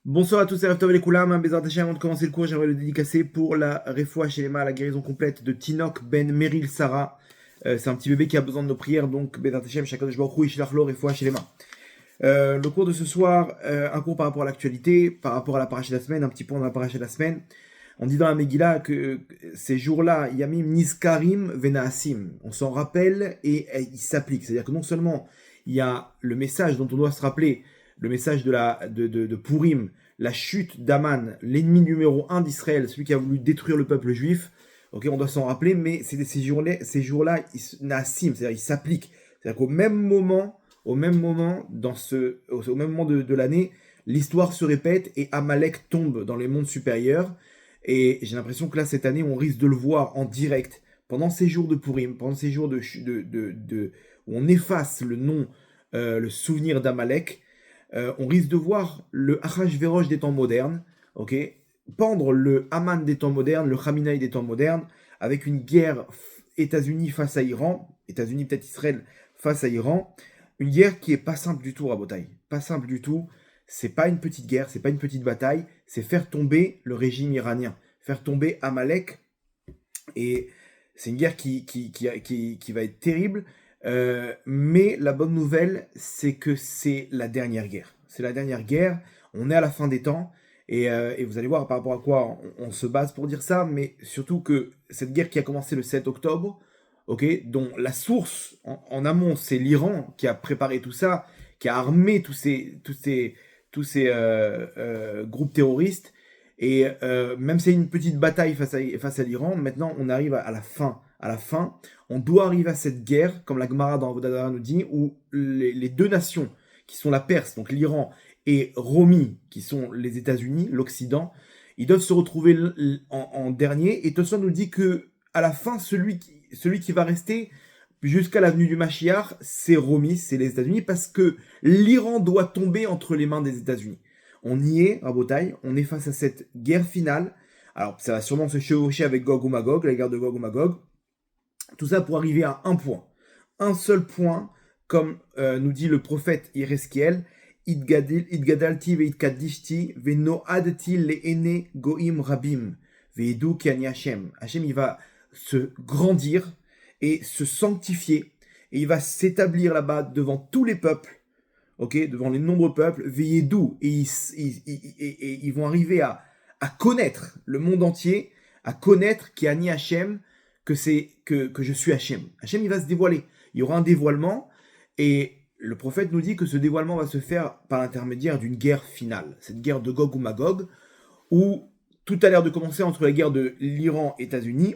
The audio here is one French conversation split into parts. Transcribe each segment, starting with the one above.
Bonsoir à tous, c'est Raftov et les Koulam. Bézard Hachem, avant de commencer le cours, j'aimerais le dédicacer pour la Refoua Shelema, la guérison complète de Tinok Ben Meril Sarah. C'est un petit bébé qui a besoin de nos prières, donc Bézard Hachem, chacun de Jbarou, Ishlachlo, Refoua Shelema. Le cours de ce soir, un cours par rapport à l'actualité, par rapport à la paracha de la semaine, un petit point dans la paracha de la semaine. On dit dans la Megillah que ces jours-là, Yamim Niskarim Venaasim, on s'en rappelle et il s'applique. C'est-à-dire que non seulement il y a le message dont on doit se rappeler, le message de Purim, la chute d'Aman, l'ennemi numéro 1 d'Israël, celui qui a voulu détruire le peuple juif. Ok, on doit s'en rappeler, mais ces jours-là, Naasim, c'est-à-dire ils s'appliquent. C'est-à-dire qu'au même moment, au même moment de l'année, l'histoire se répète et Amalek tombe dans les mondes supérieurs. Et j'ai l'impression que là, cette année, on risque de le voir en direct pendant ces jours de Purim, pendant ces jours où on efface le nom, le souvenir d'Amalek. On risque de voir le Achashverosh des temps modernes, ok, pendre le Haman des temps modernes, le Khamenei des temps modernes, avec une guerre États-Unis face à Iran, États-Unis peut-être Israël face à Iran, une guerre qui est pas simple du tout, Rabotai, pas simple du tout. C'est pas une petite guerre, c'est pas une petite bataille, c'est faire tomber le régime iranien, faire tomber Amalek, et c'est une guerre qui va être terrible. Mais la bonne nouvelle, c'est que c'est la dernière guerre. C'est la dernière guerre, on est à la fin des temps, et vous allez voir par rapport à quoi on se base pour dire ça, mais surtout que cette guerre qui a commencé le 7 octobre, okay, dont la source en amont, c'est l'Iran qui a préparé tout ça, qui a armé tous ces groupes terroristes, et même si c'est une petite bataille face à l'Iran, maintenant on arrive à la fin. À la fin, on doit arriver à cette guerre, comme la Gemara dans Avodazara nous dit, où les deux nations, qui sont la Perse, donc l'Iran, et Romi, qui sont les États-Unis, l'Occident, ils doivent se retrouver en dernier. Et Tosfot nous dit que à la fin, celui qui va rester jusqu'à l'avenue du Mashiach, c'est Romi, c'est les États-Unis, parce que l'Iran doit tomber entre les mains des États-Unis. On y est, à Botaï, on est face à cette guerre finale. Alors, ça va sûrement se chevaucher avec Gog ou Magog, la guerre de Gog ou Magog. Tout ça pour arriver à un point. Un seul point, comme nous dit le prophète Yereskiel, Idgadalti ve'itkadishti ve'noadti le'ene goim rabim ve'edu ki'ani Hashem. Hashem, il va se grandir et se sanctifier, et il va s'établir là-bas devant tous les peuples, ok, devant les nombreux peuples, ve'edu, et ils vont arriver à connaître le monde entier, à connaître ki'ani Hashem, que je suis Hachem. Hachem, il va se dévoiler. Il y aura un dévoilement, et le prophète nous dit que ce dévoilement va se faire par l'intermédiaire d'une guerre finale. Cette guerre de Gog ou Magog, où tout a l'air de commencer entre la guerre de l'Iran et les États-Unis.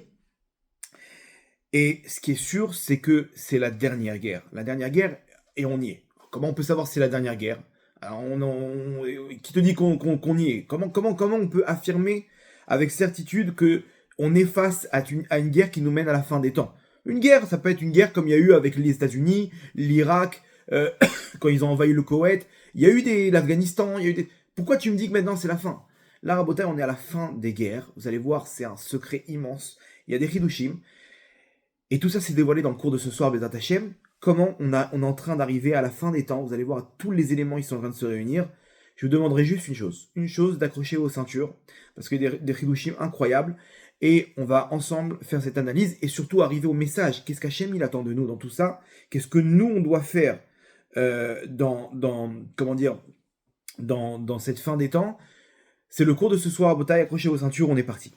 Et ce qui est sûr, c'est que c'est la dernière guerre. La dernière guerre, et on y est. Comment on peut savoir si c'est la dernière guerre? Alors qui te dit qu'on y est? Comment on peut affirmer avec certitude que on est face à une guerre qui nous mène à la fin des temps? Une guerre, ça peut être une guerre comme il y a eu avec les États-Unis, l'Irak, quand ils ont envahi le Koweït. Il y a eu l'Afghanistan, Pourquoi tu me dis que maintenant c'est la fin? Là, Rabotai, on est à la fin des guerres. Vous allez voir, c'est un secret immense. Il y a des Hidushim. Et tout ça s'est dévoilé dans le cours de ce soir, Bezat Hashem. Comment on est en train d'arriver à la fin des temps. Vous allez voir, tous les éléments, ils sont en train de se réunir. Je vous demanderai juste une chose, d'accrocher vos ceintures, parce qu'il y a des Hidushim incroyables. Et on va ensemble faire cette analyse et surtout arriver au message. Qu'est-ce qu'Hachem il attend de nous dans tout ça? Qu'est-ce que nous on doit faire dans cette fin des temps? C'est le cours de ce soir à Botaï. Accrochez vos ceintures, on est parti.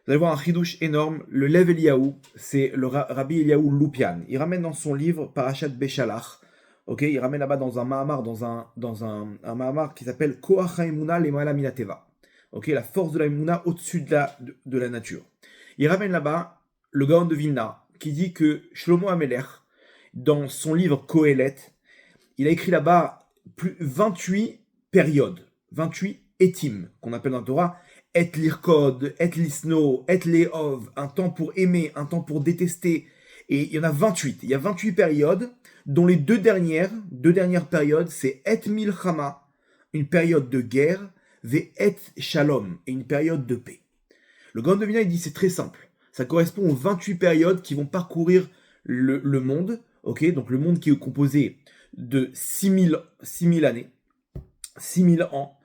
Vous allez voir un chidouche énorme. Le Lev Eliyahu, c'est le Rabbi Eliyahu Loupian. Il ramène dans son livre Parashat Beshalach. Ok, il ramène là-bas dans un Mahamar, dans un Mahamar qui s'appelle Koach HaEmuna Lemala Minateva. Ok, la force de la Emouna au-dessus de la nature. Il ramène là-bas le Gaon de Vilna, qui dit que Shlomo Amelech, dans son livre Kohelet, il a écrit là-bas 28 périodes, 28 étim, qu'on appelle dans la Torah, et l'irkod, et l'isno, et l'éov, un temps pour aimer, un temps pour détester, et il y en a 28. Il y a 28 périodes, dont les deux dernières périodes, c'est et milchama, une période de guerre, Ve'et Shalom, et une période de paix. Le Gaon de Vilna, il dit c'est très simple. Ça correspond aux 28 périodes qui vont parcourir le monde. Ok, donc le monde qui est composé de 6000 années, 6000 ans.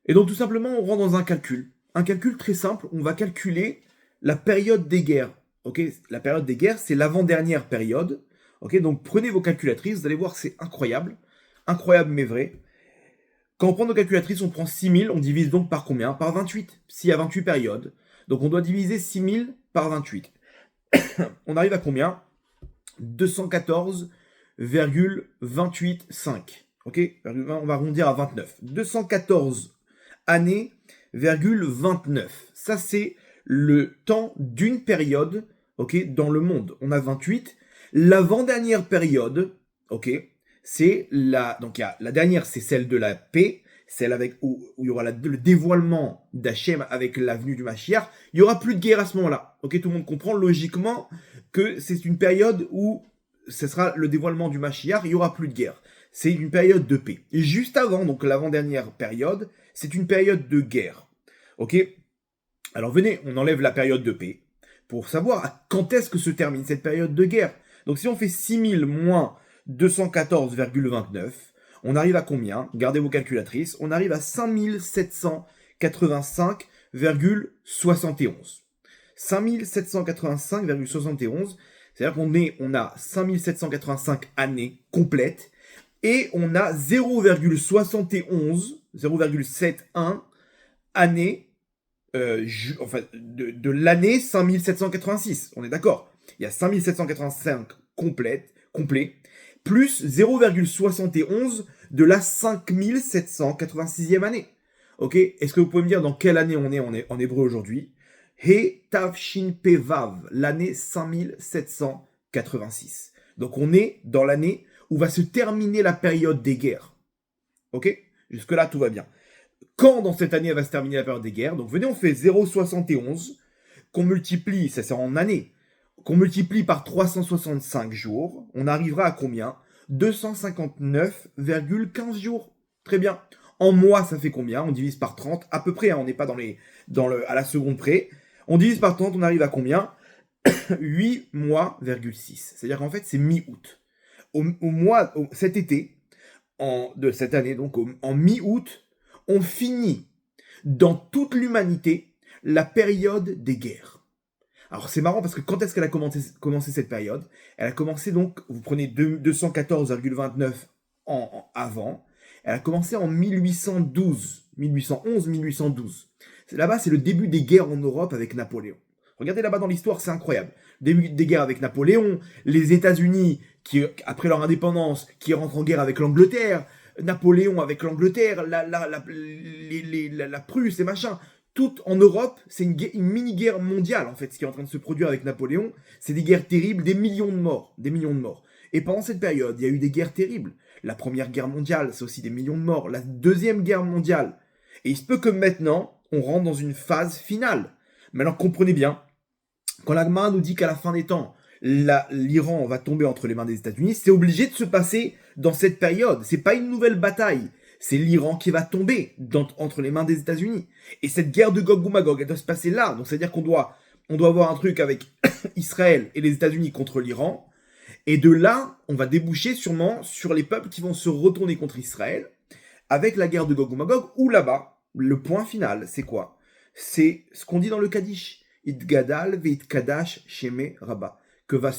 Et donc tout simplement, on rentre dans un calcul. Un calcul très simple, on va calculer la période des guerres. Ok, la période des guerres, c'est l'avant-dernière période. Ok, donc prenez vos calculatrices, vous allez voir que c'est incroyable. Incroyable mais vrai. Quand on prend nos calculatrices, on prend 6000, on divise donc par combien? Par 28. S'il y a 28 périodes. Donc on doit diviser 6000 par 28. On arrive à combien? 214,285. Ok, on va arrondir à 29. 214 années, 29. Ça, c'est le temps d'une période, ok, dans le monde. On a 28. L'avant-dernière période, ok, c'est la... Donc, la dernière, c'est celle de la paix, celle avec où il y aura le dévoilement d'Hachem avec la venue du Mashiach. Il n'y aura plus de guerre à ce moment-là. Ok, tout le monde comprend logiquement que c'est une période où ce sera le dévoilement du Mashiach, il n'y aura plus de guerre. C'est une période de paix. Et juste avant, donc l'avant-dernière période, c'est une période de guerre. Ok? Alors venez, on enlève la période de paix pour savoir quand est-ce que se termine cette période de guerre. Donc si on fait 6000 moins 214,29, on arrive à combien? Gardez vos calculatrices. On arrive à 5785,71. 5785,71. C'est-à-dire on a 5785 années complètes et on a 0,71 années de l'année 5786. On est d'accord? Il y a 5785 complet, plus 0,71 de la 5786e année. Ok? Est-ce que vous pouvez me dire dans quelle année on est en hébreu aujourd'hui? He Tavshin Pevav, l'année 5786. Donc on est dans l'année où va se terminer la période des guerres. Ok? Jusque-là, tout va bien. Quand dans cette année va se terminer la période des guerres? Donc venez, on fait 0,71, qu'on multiplie, ça c'est en année, qu'on multiplie par 365 jours, on arrivera à combien? 259,15 jours. Très bien. En mois, ça fait combien? On divise par 30, à peu près, hein, on n'est pas à la seconde près. On divise par 30, on arrive à combien? 8 mois,6. C'est-à-dire qu'en fait, c'est mi-août. Cet été, de cette année, donc en mi-août, on finit dans toute l'humanité la période des guerres. Alors c'est marrant parce que quand est-ce qu'elle a commencé cette période? Elle a commencé donc, vous prenez 214,29 avant, elle a commencé en 1811. Là-bas, c'est le début des guerres en Europe avec Napoléon. Regardez là-bas dans l'histoire, c'est incroyable. Début des guerres avec Napoléon, les États-Unis, qui après leur indépendance, qui rentrent en guerre avec l'Angleterre, Napoléon avec l'Angleterre, la Prusse et machin. Tout en Europe, c'est une mini-guerre mondiale, en fait, ce qui est en train de se produire avec Napoléon. C'est des guerres terribles, des millions de morts. Et pendant cette période, il y a eu des guerres terribles. La Première Guerre mondiale, c'est aussi des millions de morts. La Deuxième Guerre mondiale. Et il se peut que maintenant, on rentre dans une phase finale. Maintenant, comprenez bien, quand la Gemara nous dit qu'à la fin des temps, l'Iran va tomber entre les mains des États-Unis, c'est obligé de se passer dans cette période. C'est pas une nouvelle bataille. C'est l'Iran qui va tomber entre les mains des États-Unis. Et cette guerre de Gog ou Magog, elle doit se passer là. Donc c'est-à-dire qu'on doit avoir un truc avec Israël et les États-Unis contre l'Iran. Et de là, on va déboucher sûrement sur les peuples qui vont se retourner contre Israël avec la guerre de Gog ou Magog. Ou là-bas, le point final, c'est quoi? C'est ce qu'on dit dans le Kaddish. Itgadal veitkadash sheme rabba. Que va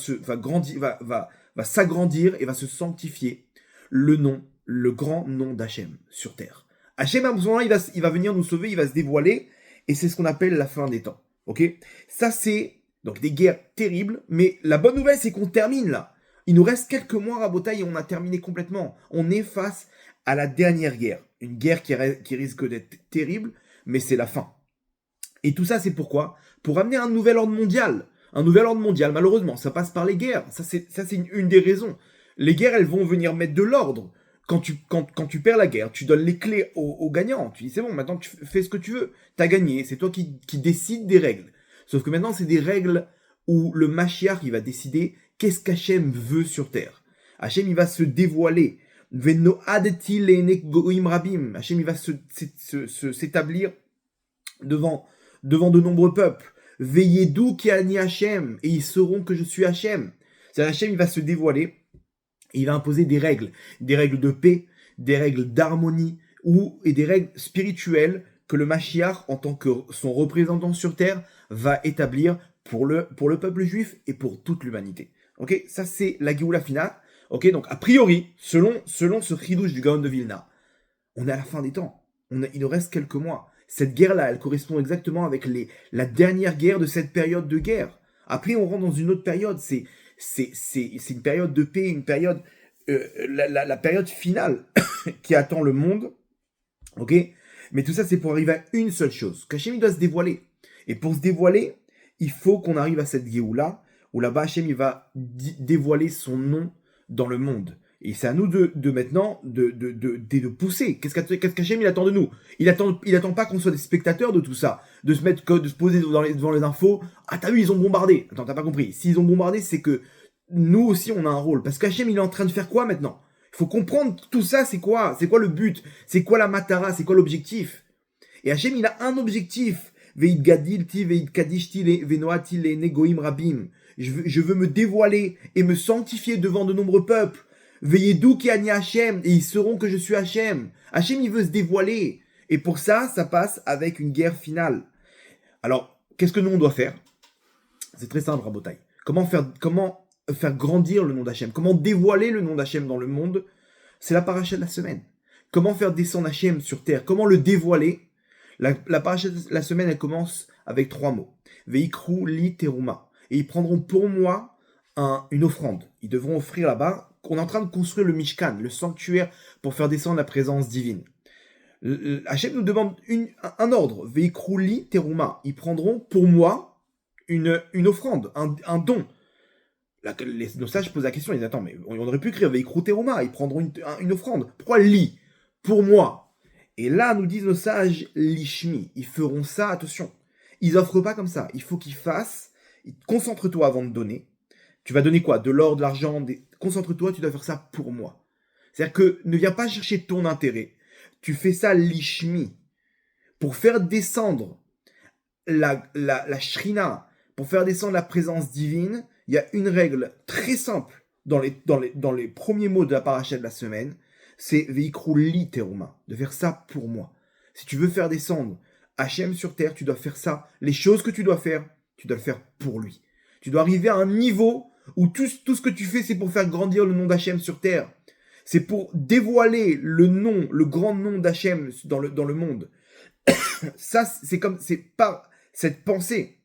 s'agrandir et va se sanctifier le grand nom d'Hachem sur terre. Hachem, à ce moment-là, il va venir nous sauver, il va se dévoiler, et c'est ce qu'on appelle la fin des temps. Ok? Ça, c'est donc des guerres terribles, mais la bonne nouvelle, c'est qu'on termine là. Il nous reste quelques mois à Rabotaï et on a terminé complètement. On est face à la dernière guerre. Une guerre qui risque d'être terrible, mais c'est la fin. Et tout ça, c'est pourquoi? Pour amener un nouvel ordre mondial. Un nouvel ordre mondial, malheureusement, ça passe par les guerres. Ça, c'est une des raisons. Les guerres, elles vont venir mettre de l'ordre. Quand tu perds la guerre, tu donnes les clés aux gagnants. Tu dis, c'est bon, maintenant tu fais ce que tu veux. T'as gagné, c'est toi qui décides des règles. Sauf que maintenant, c'est des règles où le Mashiach, il va décider qu'est-ce qu'Hachem veut sur terre. Hachem, il va se dévoiler. Veno adeti le'enek goim rabim. Hachem, il va s'établir devant de nombreux peuples. Veillez d'où qui ani Hachem, et ils sauront que je suis Hachem. C'est-à-dire, Hachem, il va se dévoiler, et il va imposer des règles de paix, des règles d'harmonie, et des règles spirituelles que le Mashiach, en tant que son représentant sur terre, va établir pour le peuple juif et pour toute l'humanité. Ok, ça c'est la Géoula finale. Ok, donc a priori, selon ce chidouche du Gaon de Vilna, on est à la fin des temps. Il nous reste quelques mois. Cette guerre-là, elle correspond exactement avec la dernière guerre de cette période de guerre. Après, on rentre dans une autre période. C'est une période de paix, une période, la période finale qui attend le monde. Ok, mais tout ça, c'est pour arriver à une seule chose. Qu'Hachem, il doit se dévoiler. Et pour se dévoiler, il faut qu'on arrive à cette Géoula, où là-bas, Hachem, il va dévoiler son nom dans le monde. Et c'est à nous de maintenant de pousser. Qu'est-ce qu'Hachem, il attend de nous? Il attend pas qu'on soit des spectateurs de tout ça. De se poser devant les infos. Ah, t'as vu, ils ont bombardé. Attends, t'as pas compris. S'ils ont bombardé, c'est que nous aussi, on a un rôle. Parce qu'Hachem, il est en train de faire quoi maintenant? Il faut comprendre tout ça, c'est quoi? C'est quoi le but? C'est quoi la matara? C'est quoi l'objectif? Et Hachem, il a un objectif. Veit gadilti, veit kadishti, venoati, le negoim rabim. Je veux me dévoiler et me sanctifier devant de nombreux peuples. Veillez-d'où qui ani Hachem, et ils sauront que je suis Hachem. Hachem, il veut se dévoiler. Et pour ça, ça passe avec une guerre finale. Alors, qu'est-ce que nous, on doit faire? C'est très simple, Rabotai. Comment faire grandir le nom d'Hachem? Comment dévoiler le nom d'Hachem dans le monde? C'est la paracha de la semaine. Comment faire descendre Hachem sur terre? Comment le dévoiler? La paracha de la semaine, elle commence avec 3 mots. Veikru li teruma. Et ils prendront pour moi une offrande. Ils devront offrir là-bas. On est en train de construire le Mishkan, le sanctuaire, pour faire descendre la présence divine. Hachem nous demande un ordre. Veikru li teruma. Ils prendront pour moi une offrande, un don. Nos sages posent la question, ils disent, attends, mais on aurait pu écrire Veikru teruma. Ils prendront une offrande. Pourquoi li? Pour moi. Et là, nous disent nos sages, l'ishmi, ils feront ça, attention. Ils offrent pas comme ça. Il faut qu'ils fassent. Concentre-toi avant de donner. Tu vas donner quoi? De l'or, de l'argent. Concentre-toi, tu dois faire ça pour moi. C'est-à-dire que ne viens pas chercher ton intérêt. Tu fais ça l'ishmi. Pour faire descendre la shrina, pour faire descendre la présence divine, il y a une règle très simple dans les premiers mots de la paracha de la semaine. C'est veikru li teruma, de faire ça pour moi. Si tu veux faire descendre Hachem sur terre, tu dois faire ça. Les choses que tu dois le faire pour lui. Tu dois arriver à un niveau où tout ce que tu fais, c'est pour faire grandir le nom d'Hachem sur terre. C'est pour dévoiler le grand nom d'Hachem dans le monde. Ça, c'est par cette pensée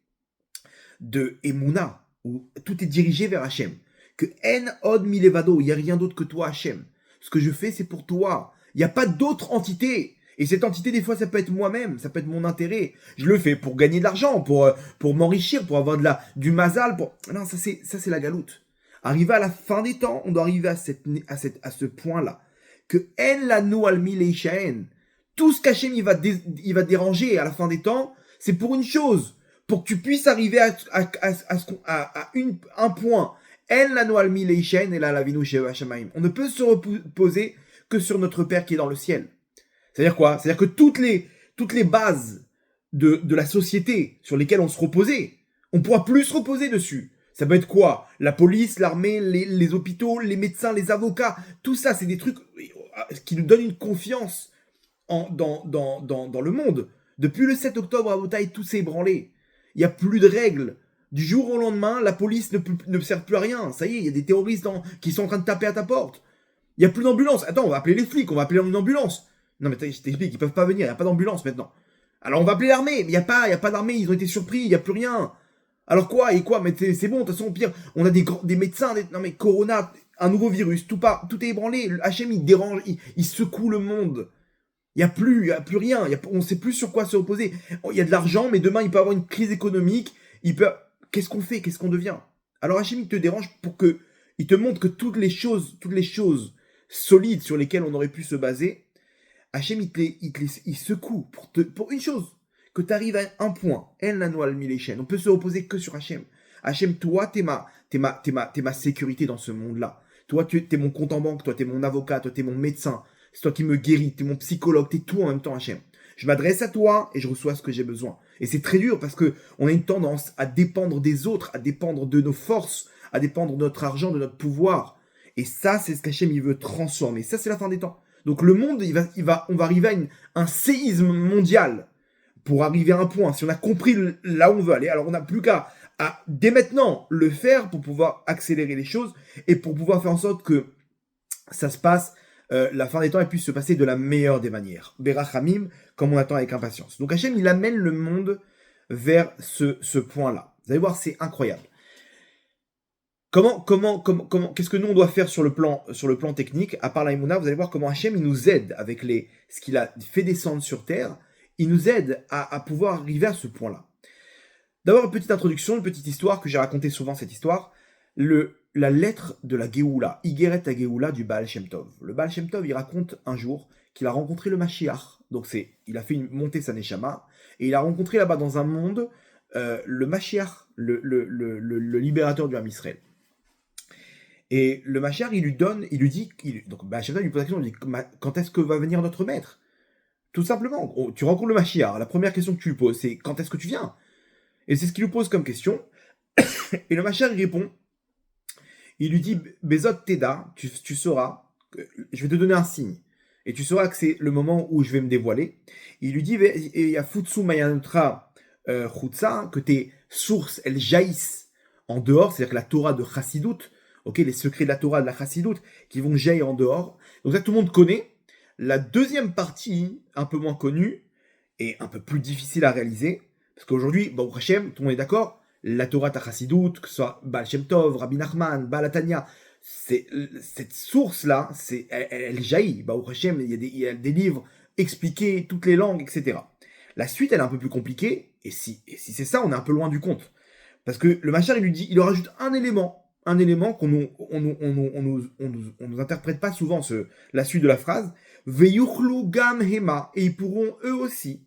de Emouna, où tout est dirigé vers Hachem. Que en od milevado, il n'y a rien d'autre que toi, Hachem. Ce que je fais, c'est pour toi. Il n'y a pas d'autre entité. Et cette entité, des fois, ça peut être moi-même, ça peut être mon intérêt. Je le fais pour gagner de l'argent, pour m'enrichir, pour avoir du mazal. Non, ça c'est la galoute. Arriver à la fin des temps, on doit arriver à ce point-là. Que en la nou almi leishaen. Tout ce qu'Hachem il va déranger à la fin des temps, c'est pour une chose. Pour que tu puisses arriver à un point. En la nou almi leishaen et la lavinu sheva shamaim. On ne peut se reposer que sur notre Père qui est dans le ciel. C'est-à-dire quoi? C'est-à-dire que toutes les bases de la société sur lesquelles on se reposait, on ne pourra plus se reposer dessus. Ça peut être quoi? La police, l'armée, les hôpitaux, les médecins, les avocats, tout ça, c'est des trucs qui nous donnent une confiance dans le monde. Depuis le 7 octobre, à Botaï, tout s'est ébranlé. Il n'y a plus de règles. Du jour au lendemain, la police ne sert plus à rien. Ça y est, il y a des terroristes qui sont en train de taper à ta porte. Il n'y a plus d'ambulance. Attends, on va appeler les flics, on va appeler une ambulance. Non mais je t'explique, ils peuvent pas venir, il n'y a pas d'ambulance maintenant. Alors on va appeler l'armée, mais il n'y a pas d'armée, ils ont été surpris, il n'y a plus rien. Alors quoi? Mais c'est bon, de toute façon, au pire, on a des médecins, non mais Corona, un nouveau virus, tout est ébranlé, le HM il dérange, il secoue le monde. Il n'y a plus rien, on ne sait plus sur quoi se reposer. Il y a de l'argent, mais demain il peut y avoir une crise économique, qu'est-ce qu'on fait? Qu'est-ce qu'on devient? Alors HM il te dérange il te montre que toutes les choses solides sur lesquelles on aurait pu se baser, Hachem, il secoue pour une chose, que tu arrives à un point. Elle la noie le on peut se reposer que sur Hachem. Hachem, toi, t'es ma sécurité dans ce monde-là. Toi, t'es mon compte en banque, toi, t'es mon avocat, toi, t'es mon médecin. C'est toi qui me guéris, t'es mon psychologue, t'es tout en même temps, Hachem. Je m'adresse à toi et je reçois ce que j'ai besoin. Et c'est très dur parce que on a une tendance à dépendre des autres, à dépendre de nos forces, à dépendre de notre argent, de notre pouvoir. Et ça, c'est ce qu'Hachem, il veut transformer. Ça, c'est la fin des temps. Donc le monde, on va arriver à un séisme mondial pour arriver à un point. Si on a compris là où on veut aller, alors on n'a plus qu'à dès maintenant le faire pour pouvoir accélérer les choses et pour pouvoir faire en sorte que ça se passe, la fin des temps, et puisse se passer de la meilleure des manières. Berachamim, comme on attend avec impatience. Donc Hachem, il amène le monde vers ce point-là. Vous allez voir, c'est incroyable. Qu'est-ce que nous on doit faire sur le plan technique, à part la Emouna, vous allez voir comment Hachem, il nous aide avec ce qu'il a fait descendre sur terre, il nous aide à pouvoir arriver à ce point-là. D'abord, une petite introduction, une petite histoire que j'ai raconté souvent, cette histoire. La lettre de la Géoula, Igeret à Géoula du Baal Shem Tov. Le Baal Shem Tov, il raconte un jour qu'il a rencontré le Mashiach. Donc il a fait monter sa Neshama, et il a rencontré là-bas dans un monde le Mashiach, le libérateur du Ham Israël. Et le Mashiach, il lui dit, donc Baal Shem Tov lui pose la question, il dit, quand est-ce que va venir notre maître? Tout simplement, tu rencontres le Mashiach, la première question que tu lui poses, c'est quand est-ce que tu viens? Et c'est ce qu'il lui pose comme question. Et le Mashiach, il répond, il lui dit, Bezot Teda, tu sauras, je vais te donner un signe, et tu sauras que c'est le moment où je vais me dévoiler. Il lui dit, il y a Futsu Mayanutra Chutza, que tes sources, elles jaillissent en dehors, c'est-à-dire que la Torah de Chassidut, les secrets de la Torah de la Chassidut, qui vont jaillir en dehors. Donc ça, tout le monde connaît. La deuxième partie, un peu moins connue, et un peu plus difficile à réaliser, parce qu'aujourd'hui, Baruch Hashem, tout le monde est d'accord, la Torah de Chassidut, que ce soit Baal Shem Tov, Rabbi Nachman, Baal Atania, cette source-là, elle jaillit. Baruch Hashem, il y a des livres expliqués, toutes les langues, etc. La suite, elle est un peu plus compliquée, et si c'est ça, on est un peu loin du compte. Parce que le Mashiach, il leur ajoute un élément qu'on nous interprète pas souvent, la suite de la phrase, Veyuchlu gam hema, et ils pourront eux aussi,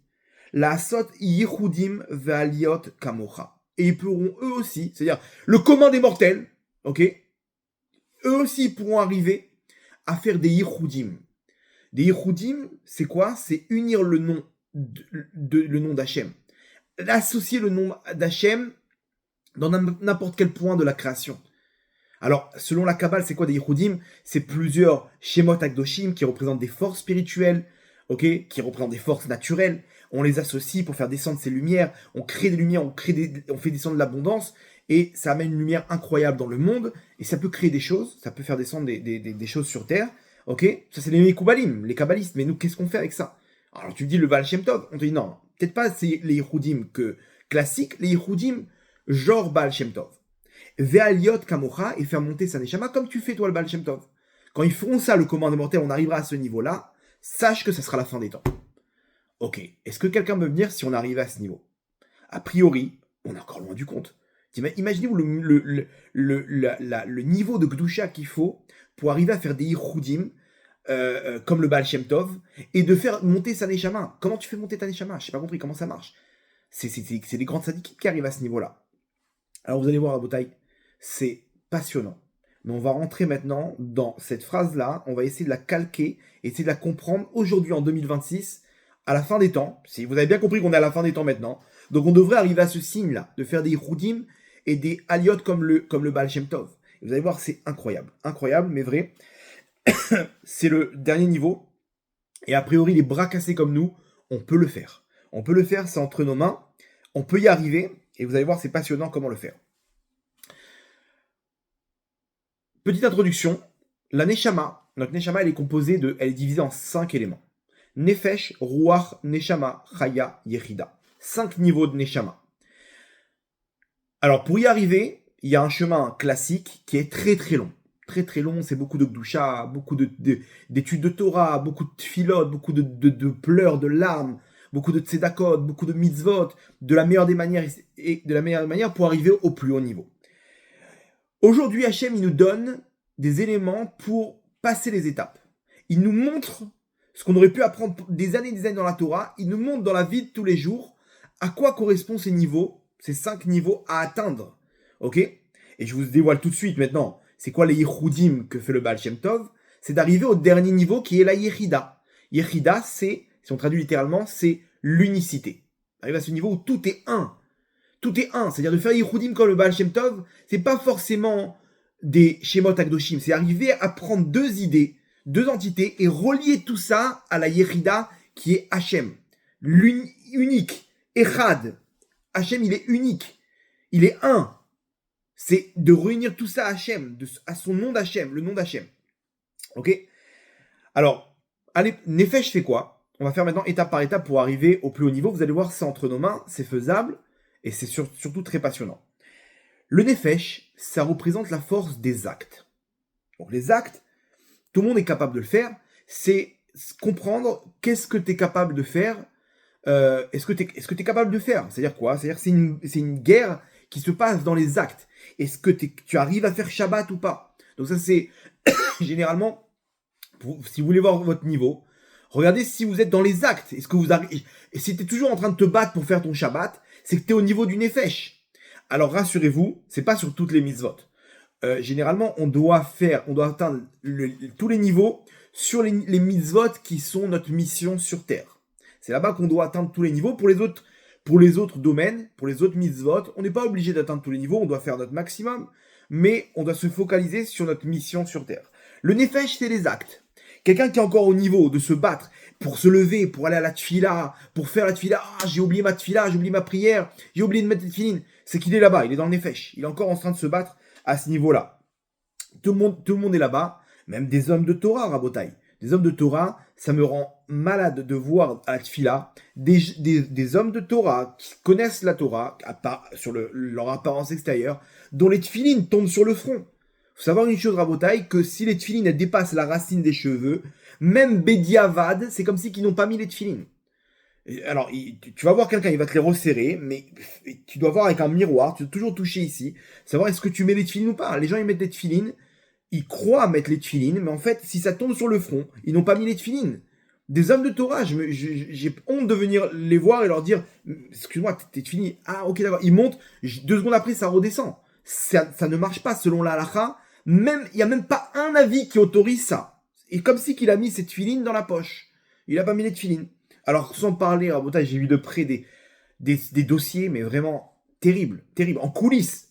la sot yichudim ve'aliot kamocha, et ils pourront eux aussi, c'est-à-dire le commun des mortels, eux aussi pourront arriver à faire des yichudim. Des yichudim, c'est quoi? C'est unir le nom d'Hachem, associer le nom d'Hachem dans n'importe quel point de la création. Alors, selon la Kabbale, c'est quoi des Yichudim? C'est plusieurs Shemot Akdoshim qui représentent des forces spirituelles, qui représentent des forces naturelles. On les associe pour faire descendre ces lumières. On crée des lumières, on fait descendre l'abondance, et ça amène une lumière incroyable dans le monde, et ça peut créer des choses, ça peut faire descendre des choses sur terre. Ça, c'est les Mekoubalim, les Kabbalistes. Mais nous, qu'est-ce qu'on fait avec ça? Alors, tu dis le Baal Shem Tov, on te dit non, peut-être pas c'est les Yichudim classiques, les Yichudim genre Baal Shem Tov. Ve'aliot kamocha, et faire monter sa neshama comme tu fais toi le Baal Shem Tov. Quand ils feront ça, le commun des mortels, on arrivera à ce niveau-là, sache que ça sera la fin des temps. Est-ce que quelqu'un peut me dire si on arrive à ce niveau? A priori, on est encore loin du compte. Imaginez-vous le niveau de Gdusha qu'il faut pour arriver à faire des Yichudim comme le Baal Shem Tov, et de faire monter sa neshama. Comment tu fais monter ta neshama? Je n'ai pas compris comment ça marche. C'est des grands sadikim qui arrivent à ce niveau-là. Alors vous allez voir, Abotai, c'est passionnant. Mais on va rentrer maintenant dans cette phrase-là, on va essayer de la calquer, essayer de la comprendre aujourd'hui en 2026, à la fin des temps. Si vous avez bien compris qu'on est à la fin des temps maintenant, donc on devrait arriver à ce signe-là, de faire des Yichudim et des Aliot comme le Baal Shem Tov. Et vous allez voir, c'est incroyable. Incroyable, mais vrai. C'est le dernier niveau. Et a priori, les bras cassés comme nous, on peut le faire. On peut le faire, c'est entre nos mains. On peut y arriver. Et vous allez voir, c'est passionnant comment le faire. Petite introduction. La Neshama, notre Neshama, elle est divisée en 5 éléments. Nefesh, Ruach, Neshama, Chaya, Yechida. 5 niveaux de Neshama. Alors, pour y arriver, il y a un chemin classique qui est très très long. Très très long, c'est beaucoup de Gdusha, beaucoup d'études de Torah, beaucoup de tfilot, beaucoup de pleurs, de larmes, beaucoup de tzedakot, beaucoup de mitzvot, de la meilleure des manières pour arriver au plus haut niveau. Aujourd'hui, Hachem, il nous donne des éléments pour passer les étapes. Il nous montre ce qu'on aurait pu apprendre des années dans la Torah. Il nous montre dans la vie de tous les jours à quoi correspondent ces niveaux, ces 5 niveaux à atteindre. Et je vous dévoile tout de suite maintenant, c'est quoi les Yichudim que fait le Baal Shem Tov? C'est d'arriver au dernier niveau qui est la Yechida. Yechida, c'est, si on traduit littéralement, c'est l'unicité. Arrive à ce niveau où tout est un. Tout est un. C'est-à-dire de faire Yichudim comme le Baal Shem Tov, c'est pas forcément des Shemot Akdoshim. C'est arriver à prendre 2 idées deux entités, et relier tout ça à la Yechida qui est Hachem. L'unique. Echad. Hachem, il est unique. Il est un. C'est de réunir tout ça à Hachem, à son nom d'Hachem, le nom d'Hachem. Ok? Alors, allez, Nefesh fait quoi? On va faire maintenant étape par étape pour arriver au plus haut niveau. Vous allez voir, c'est entre nos mains, c'est faisable, et c'est surtout très passionnant. Le Nefesh, ça représente la force des actes. Donc les actes, tout le monde est capable de le faire, c'est comprendre qu'est-ce que tu es capable de faire, est-ce que tu es capable de faire. C'est-à-dire quoi? C'est-à-dire que c'est une guerre qui se passe dans les actes. Est-ce que tu arrives à faire Shabbat ou pas? Donc ça c'est généralement, si vous voulez voir votre niveau, regardez si vous êtes dans les actes. Est-ce que vous arrivez? Et si tu es toujours en train de te battre pour faire ton Shabbat, c'est que tu es au niveau du Nefesh. Alors rassurez-vous, c'est pas sur toutes les mitzvot. Généralement, on doit atteindre tous les niveaux sur les mitzvot qui sont notre mission sur Terre. C'est là-bas qu'on doit atteindre tous les niveaux. Pour les autres domaines, pour les autres mitzvot, on n'est pas obligé d'atteindre tous les niveaux, on doit faire notre maximum, mais on doit se focaliser sur notre mission sur Terre. Le Nefesh, c'est les actes. Quelqu'un qui est encore au niveau de se battre pour se lever, pour aller à la tfila, pour faire la tfila, j'ai oublié ma tfila, j'ai oublié ma prière, j'ai oublié de mettre les tfilines, c'est qu'il est là-bas, il est dans le Nefesh, il est encore en train de se battre à ce niveau-là. Tout le monde est là-bas, même des hommes de Torah, Rabotai. Des hommes de Torah, ça me rend malade de voir à la tfila des hommes de Torah qui connaissent la Torah, sur leur apparence extérieure, dont les tfilines tombent sur le front. Faut savoir une chose, Rabotai, que si les tfilines elles dépassent la racine des cheveux, même Bediavad, c'est comme si ils n'ont pas mis les tfilines. Alors, tu vas voir quelqu'un, il va te les resserrer, mais tu dois voir avec un miroir, tu dois toujours toucher ici, savoir est-ce que tu mets les tfilines ou pas. Les gens, ils mettent des tfilines, ils croient mettre les tfilines, mais en fait, si ça tombe sur le front, ils n'ont pas mis les tfilines. Des hommes de Torah, j'ai honte de venir les voir et leur dire, excuse-moi, tes tfilines, ah ok d'accord, ils montent, 2 secondes après, ça redescend. Ça ne marche pas selon la halakha, il n'y a même pas un avis qui autorise ça. Et comme si qu'il a mis ses tfilines dans la poche. Il n'a pas mis les tfilines. Alors, sans parler, j'ai vu de près des dossiers, mais vraiment terribles. En coulisses,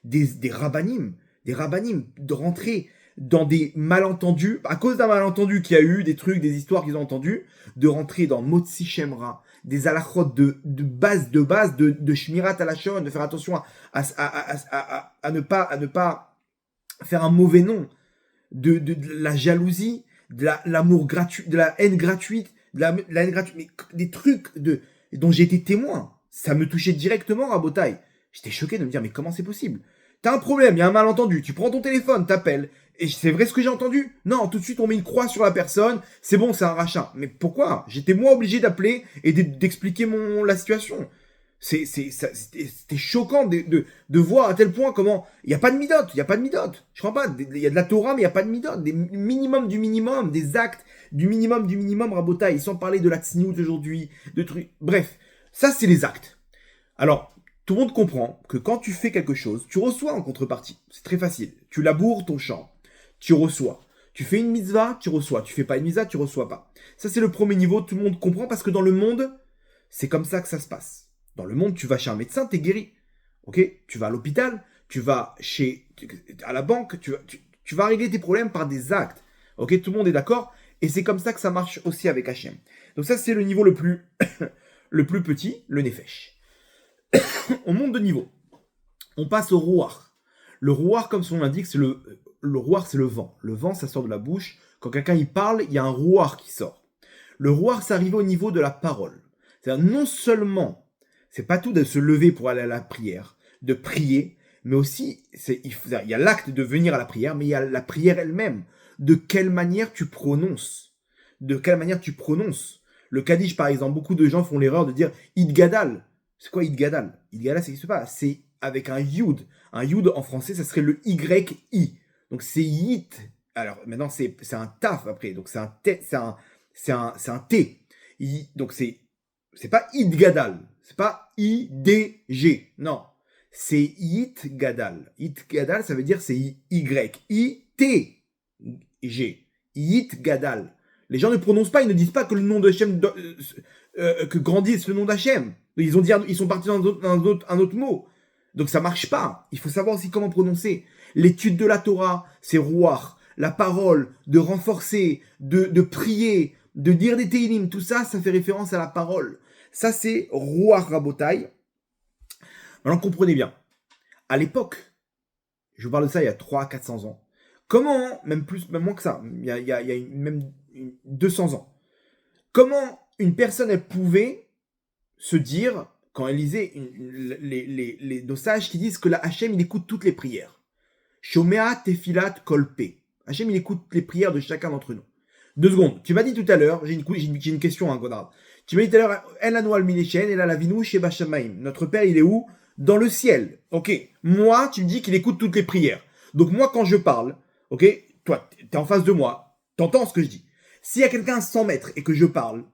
des rabbinim de rentrer dans des malentendus, à cause d'un malentendu qu'il y a eu, des trucs, des histoires qu'ils ont entendues, de rentrer dans Motzi Shemra, des halachot de base, de Shmirat Alashon, de faire attention à ne pas faire un mauvais nom, de la jalousie, de l'amour gratuit, de la haine gratuite, la haine gratuite, mais des trucs dont j'ai été témoin. Ça me touchait directement, Rabotai. J'étais choqué de me dire, mais comment c'est possible? T'as un problème, il y a un malentendu, tu prends ton téléphone, t'appelles, et c'est vrai ce que j'ai entendu? Non, tout de suite on met une croix sur la personne, c'est bon, c'est un rachat. Mais pourquoi? J'étais moi obligé d'appeler et d'expliquer la situation. C'était choquant de voir à tel point comment il n'y a pas de midot. Je crois pas. Il y a de la Torah, mais il n'y a pas de midot. Des minimum du minimum, des actes du minimum, Rabotai. Sans parler de la tsniout aujourd'hui, de trucs. Bref, ça c'est les actes. Alors, tout le monde comprend que quand tu fais quelque chose, tu reçois en contrepartie. C'est très facile. Tu laboures ton champ, tu reçois. Tu fais une mitzvah, tu reçois. Tu fais pas une mitzvah, tu reçois pas. Ça c'est le premier niveau. Tout le monde comprend parce que dans le monde, c'est comme ça que ça se passe. Dans le monde, tu vas chez un médecin, t'es guéri. Ok? Tu vas à l'hôpital, tu vas à la banque, tu vas régler tes problèmes par des actes. Ok? Tout le monde est d'accord? Et c'est comme ça que ça marche aussi avec Hachem. Donc ça, c'est le niveau le plus, le plus petit, le Nefesh. On monte de niveau. On passe au Rouar. Le Rouar, comme son nom l'indique, c'est le Rouar, c'est le vent. Le vent, ça sort de la bouche. Quand quelqu'un y parle, il y a un Rouar qui sort. Le Rouar, c'est arrivé au niveau de la parole. C'est-à-dire, non seulement c'est pas tout de se lever pour aller à la prière, de prier, mais aussi, il y a l'acte de venir à la prière, mais il y a la prière elle-même. De quelle manière tu prononces? Le Kaddish, par exemple, beaucoup de gens font l'erreur de dire Idgadal. C'est quoi Idgadal? Idgadal, ça n'existe pas. C'est avec un Yud. Un Yud, en français, ça serait le Y-I. Donc, c'est Yit. Alors, maintenant, c'est un Taf après. Donc, c'est un T. Donc, c'est pas Idgadal. C'est pas I-D-G. Non. C'est It-Gadal. It-Gadal, ça veut dire c'est Y-I-T-G. It-Gadal. Les gens ne prononcent pas, ils ne disent pas que le nom d'Hachem, que grandisse le nom d'Hachem. Ils sont partis dans un autre mot. Donc ça marche pas. Il faut savoir aussi comment prononcer. L'étude de la Torah, c'est Rouar. la parole, de renforcer, de prier, de dire des télim, tout ça, ça fait référence à la parole. Ça, c'est Ruach Rabotai. Alors, comprenez bien. À l'époque, je vous parle de ça il y a 300-400 ans. Comment, même plus, même moins que ça, il y a même 200 ans, comment une personne, elle pouvait se dire, quand elle lisait les dosages qui disent que la Hachem, il écoute toutes les prières. Shomea tefilat kolpe. Hachem, il écoute les prières de chacun d'entre nous. 2 secondes. Tu m'as dit tout à l'heure, j'ai une question, hein, Godard. Tu m'as dit tout à l'heure, El Anual Minechen, El Alavinu Sheba Shamaim. Notre Père, il est où? Dans le ciel. Ok. Moi, tu me dis qu'il écoute toutes les prières. Donc moi, quand je parle, ok, toi, t'es en face de moi, t'entends ce que je dis. S'il y a quelqu'un à 100 mètres et que je parle,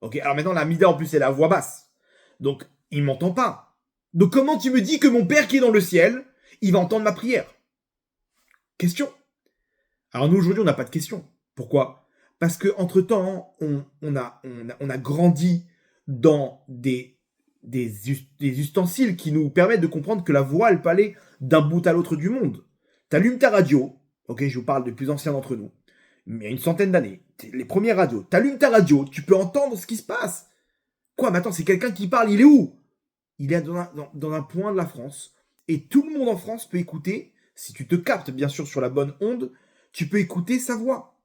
ok, alors maintenant, la mida, en plus, c'est la voix basse. Donc, il m'entend pas. Donc comment tu me dis que mon Père qui est dans le ciel, il va entendre ma prière? Question. Alors nous, aujourd'hui, on n'a pas de question. Pourquoi? Parce qu'entre-temps, on a grandi dans des ustensiles qui nous permettent de comprendre que la voix, elle peut aller d'un bout à l'autre du monde. T'allumes ta radio, ok, je vous parle des plus anciens d'entre nous, mais il y a une centaine d'années, les premières radios, t'allumes ta radio, tu peux entendre ce qui se passe. Quoi, mais attends, c'est quelqu'un qui parle, il est où? Il est dans un point de la France, et tout le monde en France peut écouter, si tu te captes bien sûr sur la bonne onde, tu peux écouter sa voix.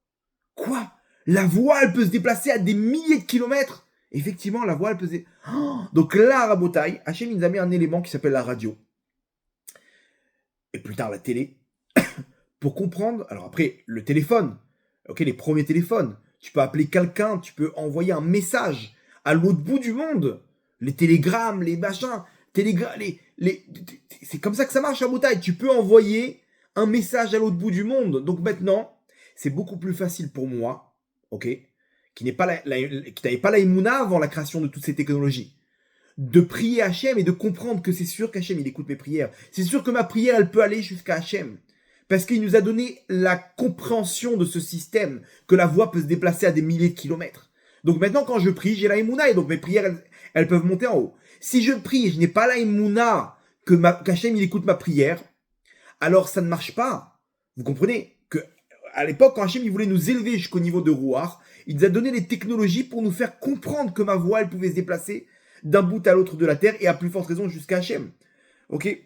Quoi? La voix, elle peut se déplacer à des milliers de kilomètres. Effectivement, la voix, elle peut se... Donc là, Rabotai, Hachem, il nous a mis un élément qui s'appelle la radio. Et plus tard, la télé. Pour comprendre... Alors après, le téléphone. Ok, les premiers téléphones. Tu peux appeler quelqu'un, tu peux envoyer un message à l'autre bout du monde. Les télégrammes, les machins, c'est comme ça que ça marche, Rabotai. Tu peux envoyer un message à l'autre bout du monde. Donc maintenant, c'est beaucoup plus facile pour moi, ok, qui n'avait pas la Emouna avant la création de toutes ces technologies, de prier Hachem et de comprendre que c'est sûr qu'Hachem, il écoute mes prières. C'est sûr que ma prière, elle peut aller jusqu'à Hachem. Parce qu'il nous a donné la compréhension de ce système, que la voix peut se déplacer à des milliers de kilomètres. Donc maintenant, quand je prie, j'ai la Emouna, et donc mes prières, elles peuvent monter en haut. Si je prie et je n'ai pas la Emouna, qu'Hachem, il écoute ma prière, alors ça ne marche pas. Vous comprenez que à l'époque, quand Hachem, il voulait nous élever jusqu'au niveau de Ruach, il nous a donné les technologies pour nous faire comprendre que ma voix, elle pouvait se déplacer d'un bout à l'autre de la terre, et à plus forte raison jusqu'à Hachem. Ok?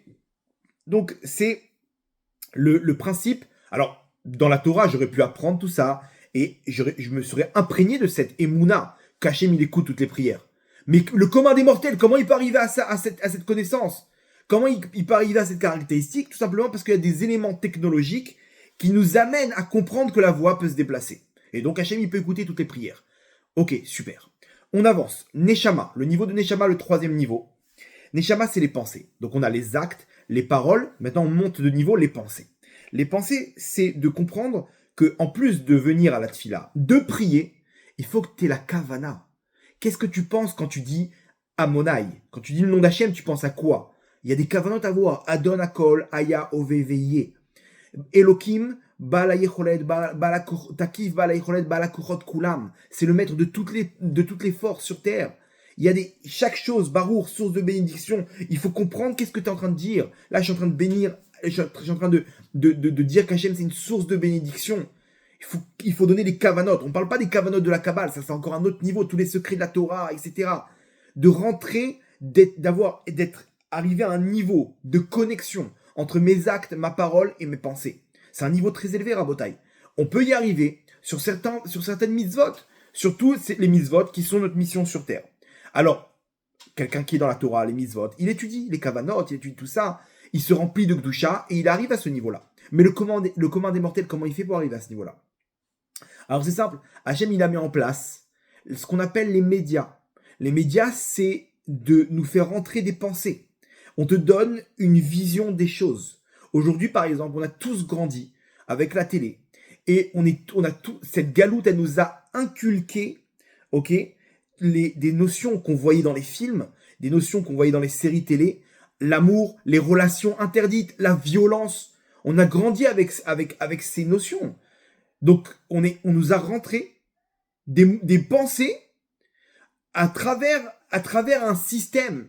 Donc, c'est le principe. Alors, dans la Torah, j'aurais pu apprendre tout ça, et je me serais imprégné de cette émouna, qu'Hachem, il écoute toutes les prières. Mais le commun des mortels, comment il peut arriver à cette connaissance? Comment il peut arriver à cette caractéristique? Tout simplement parce qu'il y a des éléments technologiques qui nous amènent à comprendre que la voix peut se déplacer. Et donc Hachem, il peut écouter toutes les prières. Ok, super. On avance. Neshama, le niveau de Neshama, le 3e niveau. Neshama, c'est les pensées. Donc on a les actes, les paroles. Maintenant, on monte de niveau les pensées. Les pensées, c'est de comprendre que en plus de venir à la tfila, de prier, il faut que tu aies la kavana. Qu'est-ce que tu penses quand tu dis Amonai? Quand tu dis le nom d'Hachem, tu penses à quoi? Il y a des kavanot à voir. Adon Akol, Aya Oveveye. Elohim, Bala Yecholet, Takif, Bala Yecholet, Bala Kuchot Kulam. C'est le maître de toutes les forces sur terre. Il y a chaque chose, Barour, source de bénédiction. Il faut comprendre qu'est-ce que tu es en train de dire. Là, je suis en train de bénir, je suis en train de dire qu'Hachem, c'est une source de bénédiction. Il faut donner les kavanot. On ne parle pas des kavanot de la Kabbale, ça c'est encore un autre niveau, tous les secrets de la Torah, etc. De rentrer, d'être arrivé à un niveau de connexion entre mes actes, ma parole et mes pensées. C'est un niveau très élevé, Rabotai. On peut y arriver sur certaines mitzvot, surtout les mitzvot qui sont notre mission sur terre. Alors, quelqu'un qui est dans la Torah, les mitzvot, il étudie les kavanot, il étudie tout ça, il se remplit de Gdusha et il arrive à ce niveau-là. Mais le commun des mortels, comment il fait pour arriver à ce niveau-là? Alors c'est simple, Hachem, il a mis en place ce qu'on appelle les médias. Les médias, c'est de nous faire rentrer des pensées. On te donne une vision des choses. Aujourd'hui, par exemple, on a tous grandi avec la télé. Et cette galoute, elle nous a inculqué, ok, des notions qu'on voyait dans les films, des notions qu'on voyait dans les séries télé, l'amour, les relations interdites, la violence. On a grandi avec ces notions. Donc, on nous a rentré des pensées à travers un système.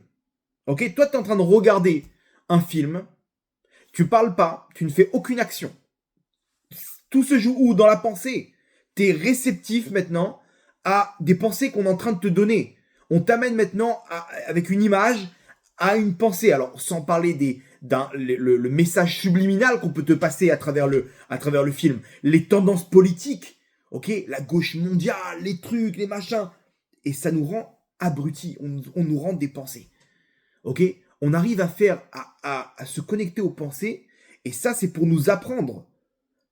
Ok, toi, tu es en train de regarder un film, tu parles pas, tu ne fais aucune action. Tout se joue où? Dans la pensée. Tu es réceptif maintenant à des pensées qu'on est en train de te donner. On t'amène maintenant avec une image à une pensée. Alors, sans parler le message subliminal qu'on peut te passer à travers le film. Les tendances politiques, ok? La gauche mondiale, les trucs, les machins. Et ça nous rend abrutis. On nous rend des pensées. Ok? On arrive à se connecter aux pensées. Et ça, c'est pour nous apprendre.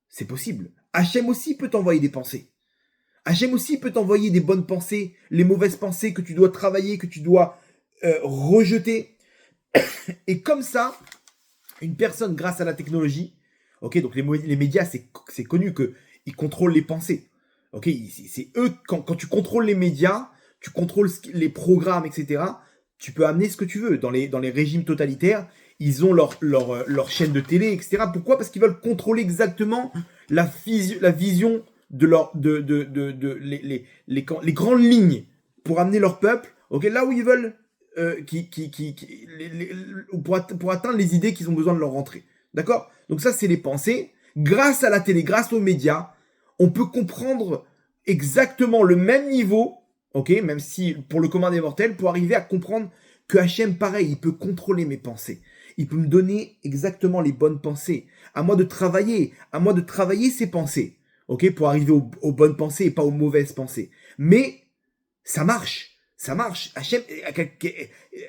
C'est possible. Hachem aussi peut t'envoyer des pensées. Hachem aussi peut t'envoyer des bonnes pensées, les mauvaises pensées que tu dois travailler, que tu dois rejeter. Et comme ça, une personne, grâce à la technologie, ok, donc les médias, c'est connu qu'ils contrôlent les pensées. Ok, c'est eux, quand tu contrôles les médias, tu contrôles les programmes, etc., tu peux amener ce que tu veux. Dans les régimes totalitaires, ils ont leur chaîne de télé, etc. Pourquoi? Parce qu'ils veulent contrôler exactement la vision de les grandes lignes pour amener leur peuple, ok, là où ils veulent, pour atteindre les idées qu'ils ont besoin de leur rentrer. D'accord? Donc ça, c'est les pensées. Grâce à la télé, grâce aux médias, on peut comprendre exactement le même niveau, ok, même si pour le commun des mortels, pour arriver à comprendre que Hachem, pareil, il peut contrôler mes pensées. Il peut me donner exactement les bonnes pensées. À moi de travailler ces pensées, ok, pour arriver aux bonnes pensées et pas aux mauvaises pensées. Mais ça marche. Hachem,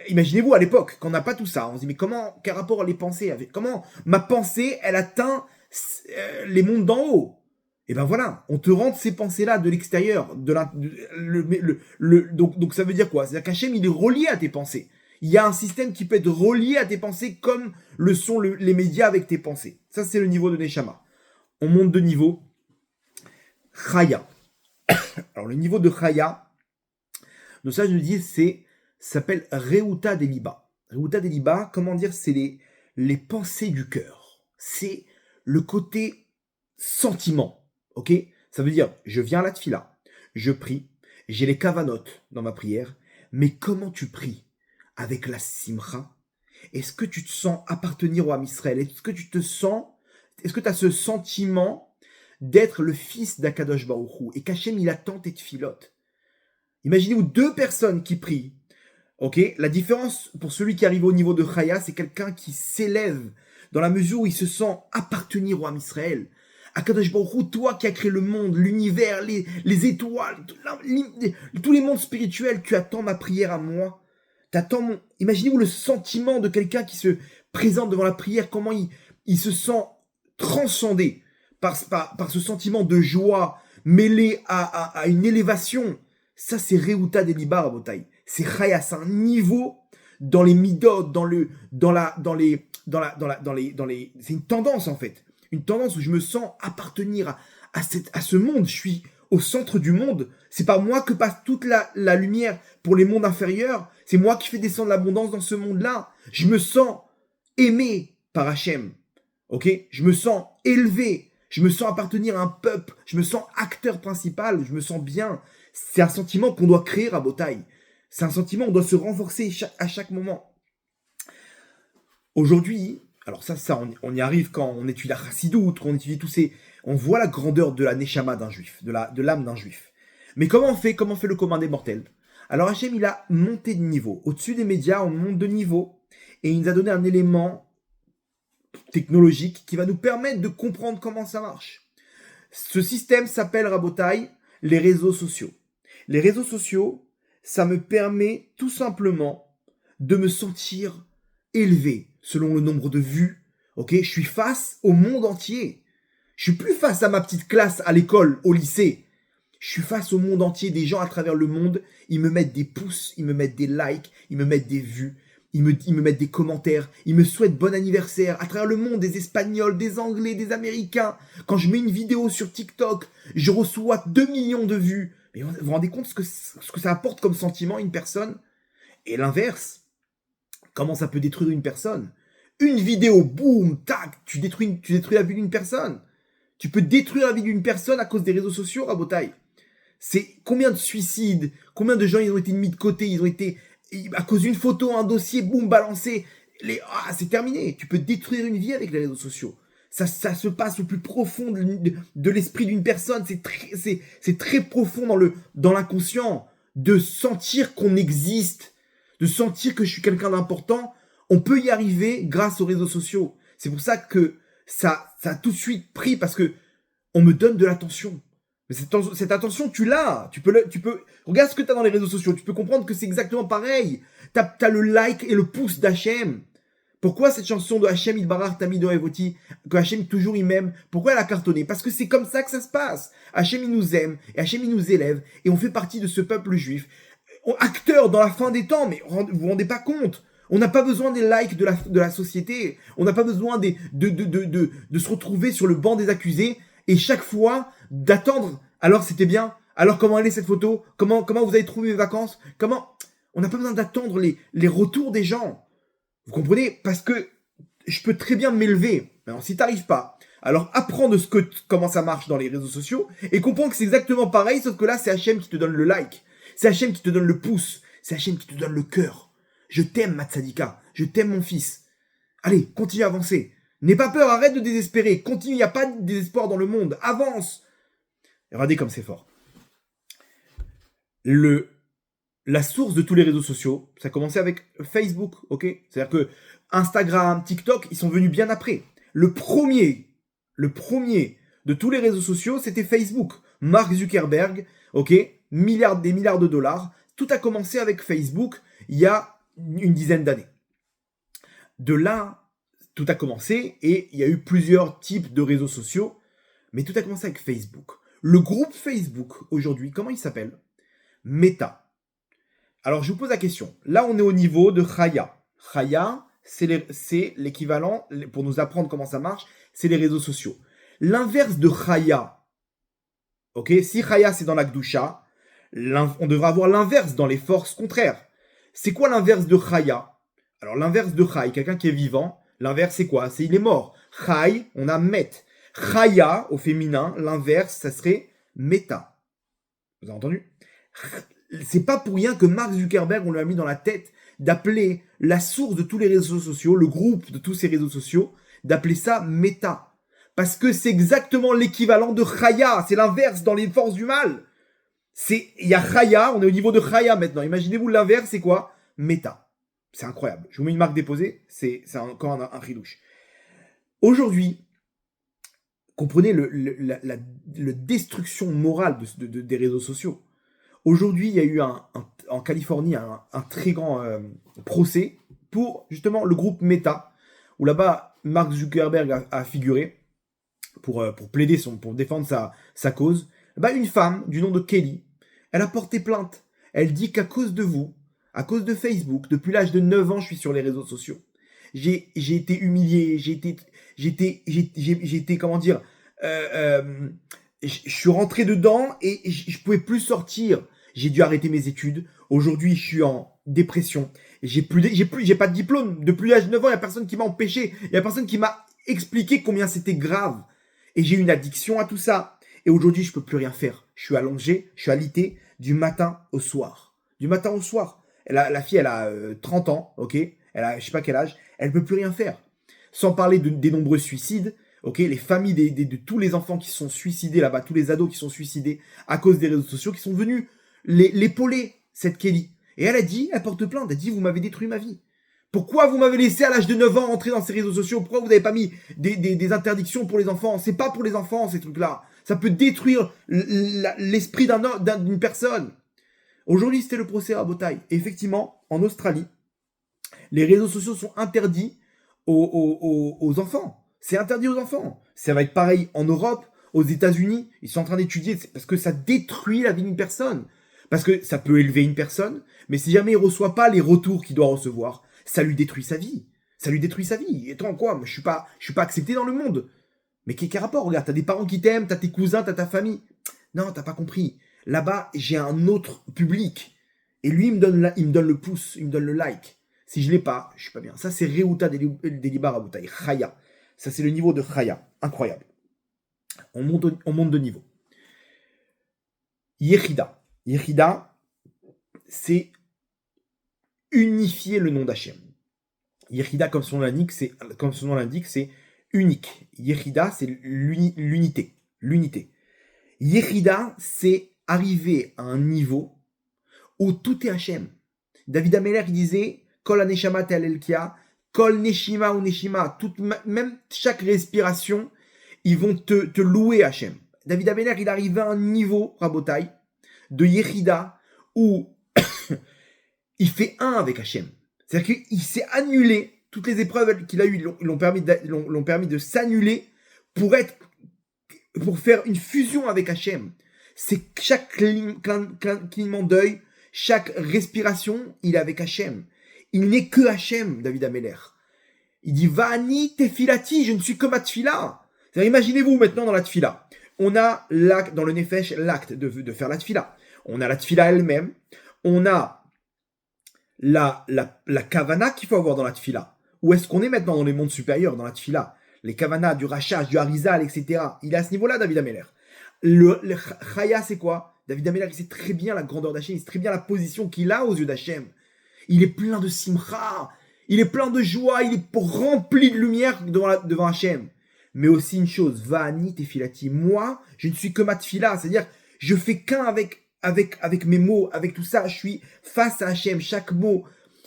imaginez-vous à l'époque, quand on n'a pas tout ça, on se dit, mais quel rapport les pensées avec, comment ma pensée, elle atteint les mondes d'en haut? Et ben voilà, on te rentre ces pensées-là de l'extérieur, donc ça veut dire quoi? C'est-à-dire qu'Hachem, il est relié à tes pensées. Il y a un système qui peut être relié à tes pensées comme le sont les médias avec tes pensées. Ça, c'est le niveau de Neshama. On monte de niveau. Chaya. Alors, le niveau de Chaya, donc ça, je nous dis, s'appelle Reuta Deliba. Reuta Deliba, comment dire, c'est les pensées du cœur. C'est le côté sentiment. Ok? Ça veut dire, je viens à la tfila, je prie, j'ai les kavanotes dans ma prière, mais comment tu pries? Avec la simcha? Est-ce que tu te sens appartenir au Ham Israël? Est-ce que tu as ce sentiment d'être le fils d'Akadosh Baruch Hu et qu'Hachem il attend tes tfilotes? Imaginez-vous deux personnes qui prient. Ok, la différence pour celui qui arrive au niveau de Chaya, c'est quelqu'un qui s'élève dans la mesure où il se sent appartenir au Ham Israël. Akadosh Baruch Hu, toi qui as créé le monde, l'univers, les étoiles, tous les mondes spirituels, tu attends ma prière à moi. Imaginez-vous le sentiment de quelqu'un qui se présente devant la prière, comment il se sent transcendé par ce sentiment de joie mêlé à une élévation. Ça, c'est Reuta Deliba, Rabotai. C'est Chaya, c'est un niveau dans les midot, c'est une tendance en fait. Une tendance où je me sens appartenir à ce monde. Je suis au centre du monde. C'est par moi que passe toute la lumière pour les mondes inférieurs. C'est moi qui fais descendre l'abondance dans ce monde-là. Je me sens aimé par Hachem. Ok? Je me sens élevé. Je me sens appartenir à un peuple. Je me sens acteur principal. Je me sens bien. C'est un sentiment qu'on doit créer à Botaï. C'est un sentiment qu'on doit se renforcer à chaque moment. Aujourd'hui, alors ça on y arrive quand on étudie la chassidoute, quand on étudie on voit la grandeur de la neshama d'un juif, de l'âme d'un juif. Mais comment on fait le commun des mortels? Alors Hachem, il a monté de niveau. Au-dessus des médias, on monte de niveau. Et il nous a donné un élément technologique qui va nous permettre de comprendre comment ça marche. Ce système s'appelle, Rabotai, les réseaux sociaux. Les réseaux sociaux, ça me permet tout simplement de me sentir élevé selon le nombre de vues. Ok, je suis face au monde entier. Je suis plus face à ma petite classe à l'école, au lycée. Je suis face au monde entier, des gens à travers le monde. Ils me mettent des pouces, ils me mettent des likes, ils me mettent des vues, ils me mettent des commentaires, ils me souhaitent bon anniversaire. À travers le monde, des Espagnols, des Anglais, des Américains. Quand je mets une vidéo sur TikTok, je reçois 2 millions de vues. Mais vous vous rendez compte ce que ça apporte comme sentiment à une personne? Et l'inverse, comment ça peut détruire une personne? Une vidéo, boum, tac, tu détruis la vie d'une personne. Tu peux détruire la vie d'une personne à cause des réseaux sociaux, Rabotai. C'est combien de suicides, combien de gens ils ont été mis de côté, ils ont été, à cause d'une photo, un dossier, boum, balancé. C'est terminé. Tu peux détruire une vie avec les réseaux sociaux. Ça se passe au plus profond de l'esprit d'une personne. C'est très profond dans l'inconscient. De sentir qu'on existe, de sentir que je suis quelqu'un d'important, on peut y arriver grâce aux réseaux sociaux. C'est pour ça que ça a tout de suite pris, parce que on me donne de l'attention. Mais cette attention, tu l'as. Tu peux, regarde ce que tu as dans les réseaux sociaux. Tu peux comprendre que c'est exactement pareil. T'as le like et le pouce d'Hachem. Pourquoi cette chanson de Hachem Idbarach Tamido Evoti, que Hachem toujours il m'aime, pourquoi elle a cartonné? Parce que c'est comme ça que ça se passe. Hachem il nous aime, et Hachem il nous élève, et on fait partie de ce peuple juif. Acteur dans la fin des temps, mais vous vous rendez pas compte? On n'a pas besoin des likes de la société. On n'a pas besoin de se retrouver sur le banc des accusés, et chaque fois d'attendre. Alors c'était bien? Alors comment elle est cette photo? Comment vous avez trouvé mes vacances? On n'a pas besoin d'attendre les retours des gens. Vous comprenez? Parce que je peux très bien m'élever. Alors, si t'arrives pas, alors apprends de comment ça marche dans les réseaux sociaux et comprends que c'est exactement pareil, sauf que là, c'est Hachem qui te donne le like. C'est Hachem qui te donne le pouce. C'est Hachem qui te donne le cœur. Je t'aime, Matsadika. Je t'aime, mon fils. Allez, continue à avancer. N'aie pas peur, arrête de désespérer. Continue, il n'y a pas de désespoir dans le monde. Avance. Et regardez comme c'est fort. La source de tous les réseaux sociaux, ça a commencé avec Facebook, ok? C'est-à-dire que Instagram, TikTok, ils sont venus bien après. Le premier de tous les réseaux sociaux, c'était Facebook. Mark Zuckerberg, ok? Des milliards de dollars. Tout a commencé avec Facebook il y a une dizaine d'années. De là, tout a commencé et il y a eu plusieurs types de réseaux sociaux, mais tout a commencé avec Facebook. Le groupe Facebook, aujourd'hui, comment il s'appelle? Meta. Alors, je vous pose la question. Là, on est au niveau de Chaya. Chaya, c'est l'équivalent, pour nous apprendre comment ça marche, c'est les réseaux sociaux. L'inverse de Chaya, ok? Si Chaya, c'est dans la Gdusha, on devrait avoir l'inverse dans les forces contraires. C'est quoi l'inverse de Chaya? Alors, l'inverse de Chay, quelqu'un qui est vivant, l'inverse, c'est quoi? C'est il est mort. Chay, on a Met. Chaya, au féminin, l'inverse, ça serait Meta. Vous avez entendu? C'est pas pour rien que Mark Zuckerberg, on lui a mis dans la tête d'appeler la source de tous les réseaux sociaux, le groupe de tous ces réseaux sociaux, d'appeler ça Meta. Parce que c'est exactement l'équivalent de Chaya. C'est l'inverse dans les forces du mal. Il y a Chaya, on est au niveau de Chaya maintenant. Imaginez-vous l'inverse, c'est quoi? Meta. C'est incroyable. Je vous mets une marque déposée, c'est encore un ridouche. Aujourd'hui, comprenez la destruction morale des réseaux sociaux. Aujourd'hui, il y a eu en Californie un très grand procès pour justement le groupe Meta, où là-bas, Mark Zuckerberg a figuré pour plaider, pour défendre sa cause. Une femme du nom de Kelly, elle a porté plainte. Elle dit qu'à cause de vous, à cause de Facebook, depuis l'âge de 9 ans, je suis sur les réseaux sociaux. J'ai été humilié, j'ai été, comment dire, je suis rentré dedans et je pouvais plus sortir. J'ai dû arrêter mes études. Aujourd'hui, je suis en dépression. J'ai pas de diplôme. Depuis l'âge de 9 ans, il n'y a personne qui m'a empêché. Il n'y a personne qui m'a expliqué combien c'était grave. Et j'ai une addiction à tout ça. Et aujourd'hui, je peux plus rien faire. Je suis allongé, je suis alité du matin au soir. Du matin au soir. La fille, elle a 30 ans, ok? Elle a, je sais pas quel âge. Elle peut plus rien faire. Sans parler des nombreux suicides. Ok, les familles de tous les enfants qui se sont suicidés là-bas, tous les ados qui sont suicidés à cause des réseaux sociaux, qui sont venus l'épauler, cette Kelly. Et elle porte plainte, elle dit, vous m'avez détruit ma vie. Pourquoi vous m'avez laissé à l'âge de 9 ans entrer dans ces réseaux sociaux? Pourquoi vous n'avez pas mis des interdictions pour les enfants? C'est pas pour les enfants, ces trucs-là. Ça peut détruire l'esprit d'une personne. Aujourd'hui, c'était le procès à Botaï. Et effectivement, en Australie, les réseaux sociaux sont interdits aux enfants. C'est interdit aux enfants. Ça va être pareil en Europe, aux États-Unis. Ils sont en train d'étudier parce que ça détruit la vie d'une personne. Parce que ça peut élever une personne, mais si jamais il ne reçoit pas les retours qu'il doit recevoir, ça lui détruit sa vie. Ça lui détruit sa vie. Et toi, quoi? Je suis pas accepté dans le monde. Mais quel rapport? Regarde, t'as des parents qui t'aiment, t'as tes cousins, t'as ta famille. Non, t'as pas compris. Là-bas, j'ai un autre public. Et lui, il me donne le pouce, il me donne le like. Si je l'ai pas, je suis pas bien. Ça, c'est Reuta Delibar Aboutaï, Chaya. Ça, c'est le niveau de Chaya. Incroyable. On monte de niveau. Yechida. Yechida, c'est unifier le nom d'Hachem. Yechida, comme son nom l'indique, c'est unique. Yechida, c'est l'unité. L'unité. Yechida, c'est arriver à un niveau où tout est Hachem. David Ameller, il disait Kol Aneshama Tel Elkia, Kol Neshima ou Neshima, même chaque respiration, ils vont te louer Hachem. David Ameller, il arrivait à un niveau, Rabotai, de Yechida, où il fait un avec Hachem. C'est-à-dire qu'il s'est annulé, toutes les épreuves qu'il a eues, l'ont permis de s'annuler pour faire une fusion avec Hachem. C'est chaque clignement d'œil, chaque respiration, il est avec Hachem. Il n'est que Hachem, David Ameller. Il dit Va'ani tefilati, je ne suis que ma tfila. C'est-à-dire, imaginez-vous maintenant dans la tfila. On a l'acte, dans le nefesh, l'acte de faire la tfila. On a la tfila elle-même. On a la kavana qu'il faut avoir dans la tfila. Où est-ce qu'on est maintenant dans les mondes supérieurs, dans la tfila? Les kavanas, du rachage, du harizal, etc. Il est à ce niveau-là, David Ameller. Le chaya, c'est quoi? David Ameller, il sait très bien la grandeur d'Hachem, il sait très bien la position qu'il a aux yeux d'Hachem. Il est plein de simcha, il est plein de joie, il est rempli de lumière devant Hachem. Mais aussi une chose, va'ani tefilati, moi, je ne suis que ma tfila, c'est-à-dire, je fais qu'un avec mes mots, avec tout ça, je suis face à Hachem, chaque mot,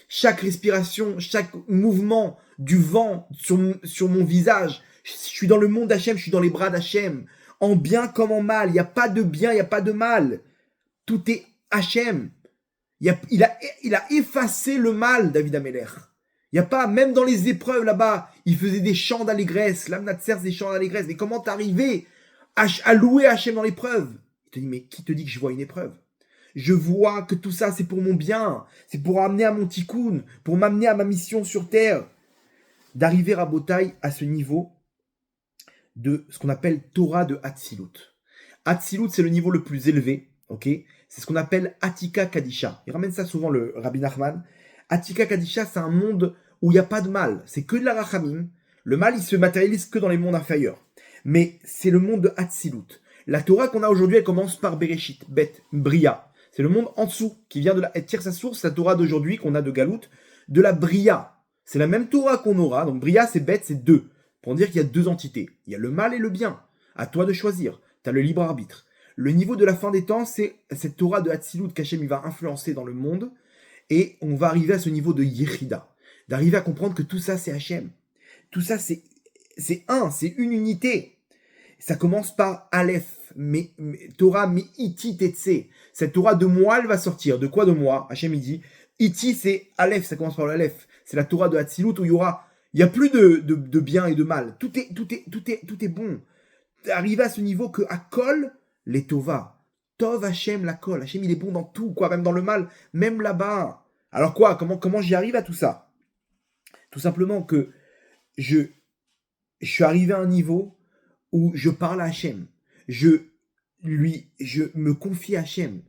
chaque respiration, chaque mouvement du vent sur mon visage, je suis dans le monde d'Hachem, je suis dans les bras d'Hachem, en bien comme en mal, il n'y a pas de bien, il n'y a pas de mal, tout est Hachem. Il a effacé le mal, David Ameller. Il n'y a pas, même dans les épreuves là-bas, il faisait des chants d'allégresse, l'Amnatser des chants d'allégresse. Mais comment t'arriver à louer Hachem dans l'épreuve? Il te dit, mais qui te dit que je vois une épreuve? Je vois que tout ça, c'est pour mon bien. C'est pour amener à mon tikkun, pour m'amener à ma mission sur terre. D'arriver à Botaï à ce niveau de ce qu'on appelle Torah de Hatzilut. Hatzilut, c'est le niveau le plus élevé, ok? C'est ce qu'on appelle Atika Kadisha. Il ramène ça souvent, le Rabbi Nachman. Atika Kadisha, c'est un monde où il n'y a pas de mal. C'est que de la rachamim. Le mal, il se matérialise que dans les mondes inférieurs. Mais c'est le monde de Hatzilut. La Torah qu'on a aujourd'hui, elle commence par Bereshit, Bet, Bria. C'est le monde en dessous qui vient elle tire sa source, la Torah d'aujourd'hui qu'on a de Galout, de la Bria. C'est la même Torah qu'on aura. Donc Bria, c'est Bet, c'est deux. Pour dire qu'il y a deux entités. Il y a le mal et le bien. À toi de choisir. Tu as le libre arbitre. Le niveau de la fin des temps, c'est cette Torah de Hatzilut qu'Hachem il va influencer dans le monde. Et on va arriver à ce niveau de Yechida. D'arriver à comprendre que tout ça, c'est Hachem. Tout ça, c'est c'est une unité. Ça commence par Aleph, Torah Me'iti Tetse. Cette Torah de moi, elle va sortir. De quoi de moi? Hachem il dit, Iti c'est Aleph, ça commence par l'Aleph. C'est la Torah de Hatzilut où il y a plus de bien et de mal. Tout est bon. Arriver à ce niveau que à Kol, les Tova. Tov Hachem la Kol. Hachem il est bon dans tout, quoi, même dans le mal, même là-bas. Alors quoi, comment j'y arrive à tout ça? Tout simplement que je suis arrivé à un niveau où je parle à Hachem. Je me confie à Hachem.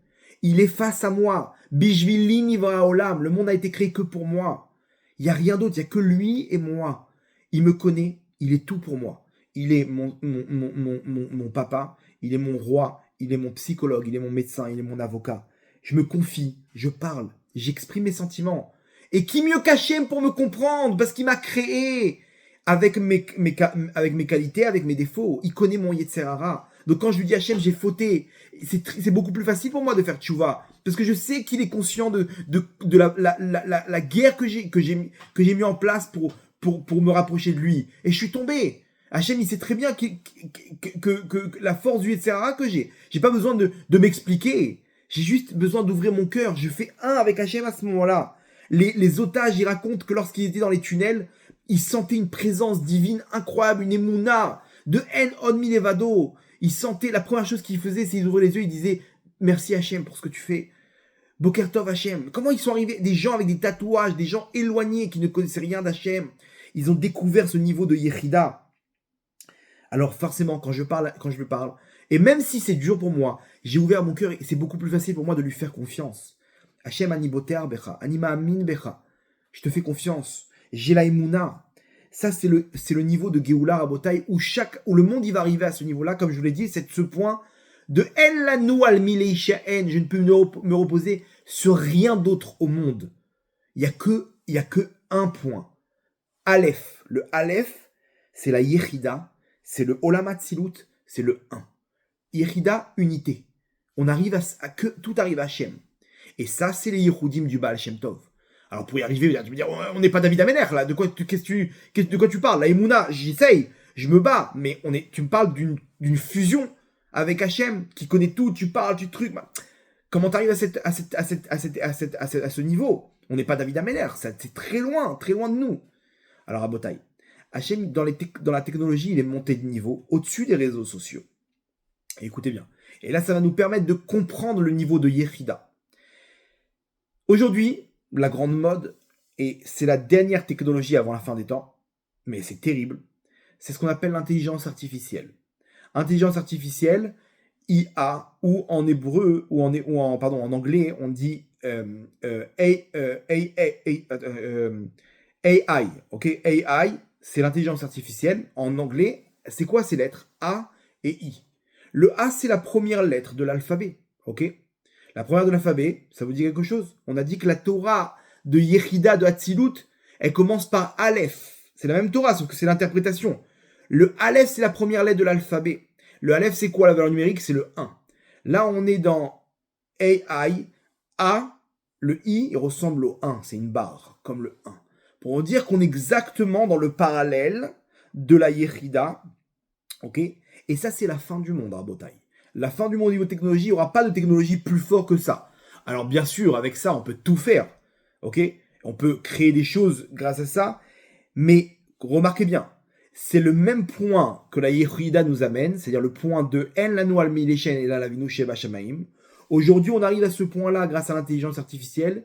Il est face à moi. Bishvili nivra olam. Le monde a été créé que pour moi. Il n'y a rien d'autre, il n'y a que lui et moi. Il me connaît, il est tout pour moi. Il est mon papa, il est mon roi, il est mon psychologue, il est mon médecin, il est mon avocat. Je me confie, je parle, j'exprime mes sentiments. Et qui mieux qu'Hachem pour me comprendre? Parce qu'il m'a créé avec mes qualités, avec mes défauts. Il connaît mon Yetzer Hara. Donc quand je lui dis Hachem, j'ai fauté, c'est beaucoup plus facile pour moi de faire tchouva. Parce que je sais qu'il est conscient de la guerre que j'ai mis en place pour me rapprocher de lui. Et je suis tombé. Hachem, il sait très bien que la force du Yetzer Hara que j'ai. J'ai pas besoin de m'expliquer. J'ai juste besoin d'ouvrir mon cœur. Je fais un avec Hachem à ce moment-là. Les otages, ils racontent que lorsqu'ils étaient dans les tunnels, ils sentaient une présence divine incroyable, une émouna de En On Milevado. Ils sentaient, la première chose qu'ils faisaient, c'est qu'ils ouvraient les yeux, ils disaient merci Hachem pour ce que tu fais. Boker Tov Hachem. Comment ils sont arrivés? Des gens avec des tatouages, des gens éloignés qui ne connaissaient rien d'Hachem. Ils ont découvert ce niveau de Yechida. Alors forcément, quand je parle, et même si c'est dur pour moi, j'ai ouvert mon cœur et c'est beaucoup plus facile pour moi de lui faire confiance. Hachem ani boter becha, ani ma'amin becha. Je te fais confiance. J'ai la émouna. Ça, c'est le niveau de Géoula Rabotai où le monde il va arriver à ce niveau-là, comme je vous l'ai dit, c'est ce point de En lanu al mileisha en. Je ne peux me reposer sur rien d'autre au monde. Il y a que un point. Aleph. Le Aleph, c'est la Yechida, c'est le Olam Hatzilut, c'est le 1. Yechida, unité. On arrive à que tout arrive à Hachem. Et ça, c'est les Yehudim du Baal Shem Tov. Alors pour y arriver, tu me dire, on n'est pas David Amener là, de quoi tu parles? La Emouna, j'essaye, je me bats, mais tu me parles d'une fusion avec Hachem, qui connaît tout, tu parles, tu trucs. Comment tu arrives à ce niveau? On n'est pas David Amener, c'est très loin de nous. Alors à Botaï, Hachem, dans la technologie, il est monté de niveau au-dessus des réseaux sociaux. Et écoutez bien. Et là, ça va nous permettre de comprendre le niveau de Yechida. Aujourd'hui, la grande mode, et c'est la dernière technologie avant la fin des temps, mais c'est terrible, c'est ce qu'on appelle l'intelligence artificielle. Intelligence artificielle, IA, ou en hébreu, en anglais, on dit AI, ok? AI, c'est l'intelligence artificielle. En anglais, c'est quoi ces lettres? A et I. Le A, c'est la première lettre de l'alphabet, ok? La première de l'alphabet, ça vous dit quelque chose? On a dit que la Torah de Yechida de Hatzilut, elle commence par Aleph. C'est la même Torah, sauf que c'est l'interprétation. Le Aleph, c'est la première lettre de l'alphabet. Le Aleph, c'est quoi la valeur numérique? C'est le 1. Là, on est dans AI. A, le I, il ressemble au 1. C'est une barre, comme le 1. Pour dire qu'on est exactement dans le parallèle de la Yechida. Ok? Et ça, c'est la fin du monde, Rabotai. La fin du monde au niveau technologie, il n'y aura pas de technologie plus forte que ça. Alors, bien sûr, avec ça, on peut tout faire. Ok? On peut créer des choses grâce à ça. Mais, remarquez bien, c'est le même point que la Yechida nous amène, c'est-à-dire le point de En lanu al mileshen et la lavinu sheba shamaim. Aujourd'hui, on arrive à ce point-là grâce à l'intelligence artificielle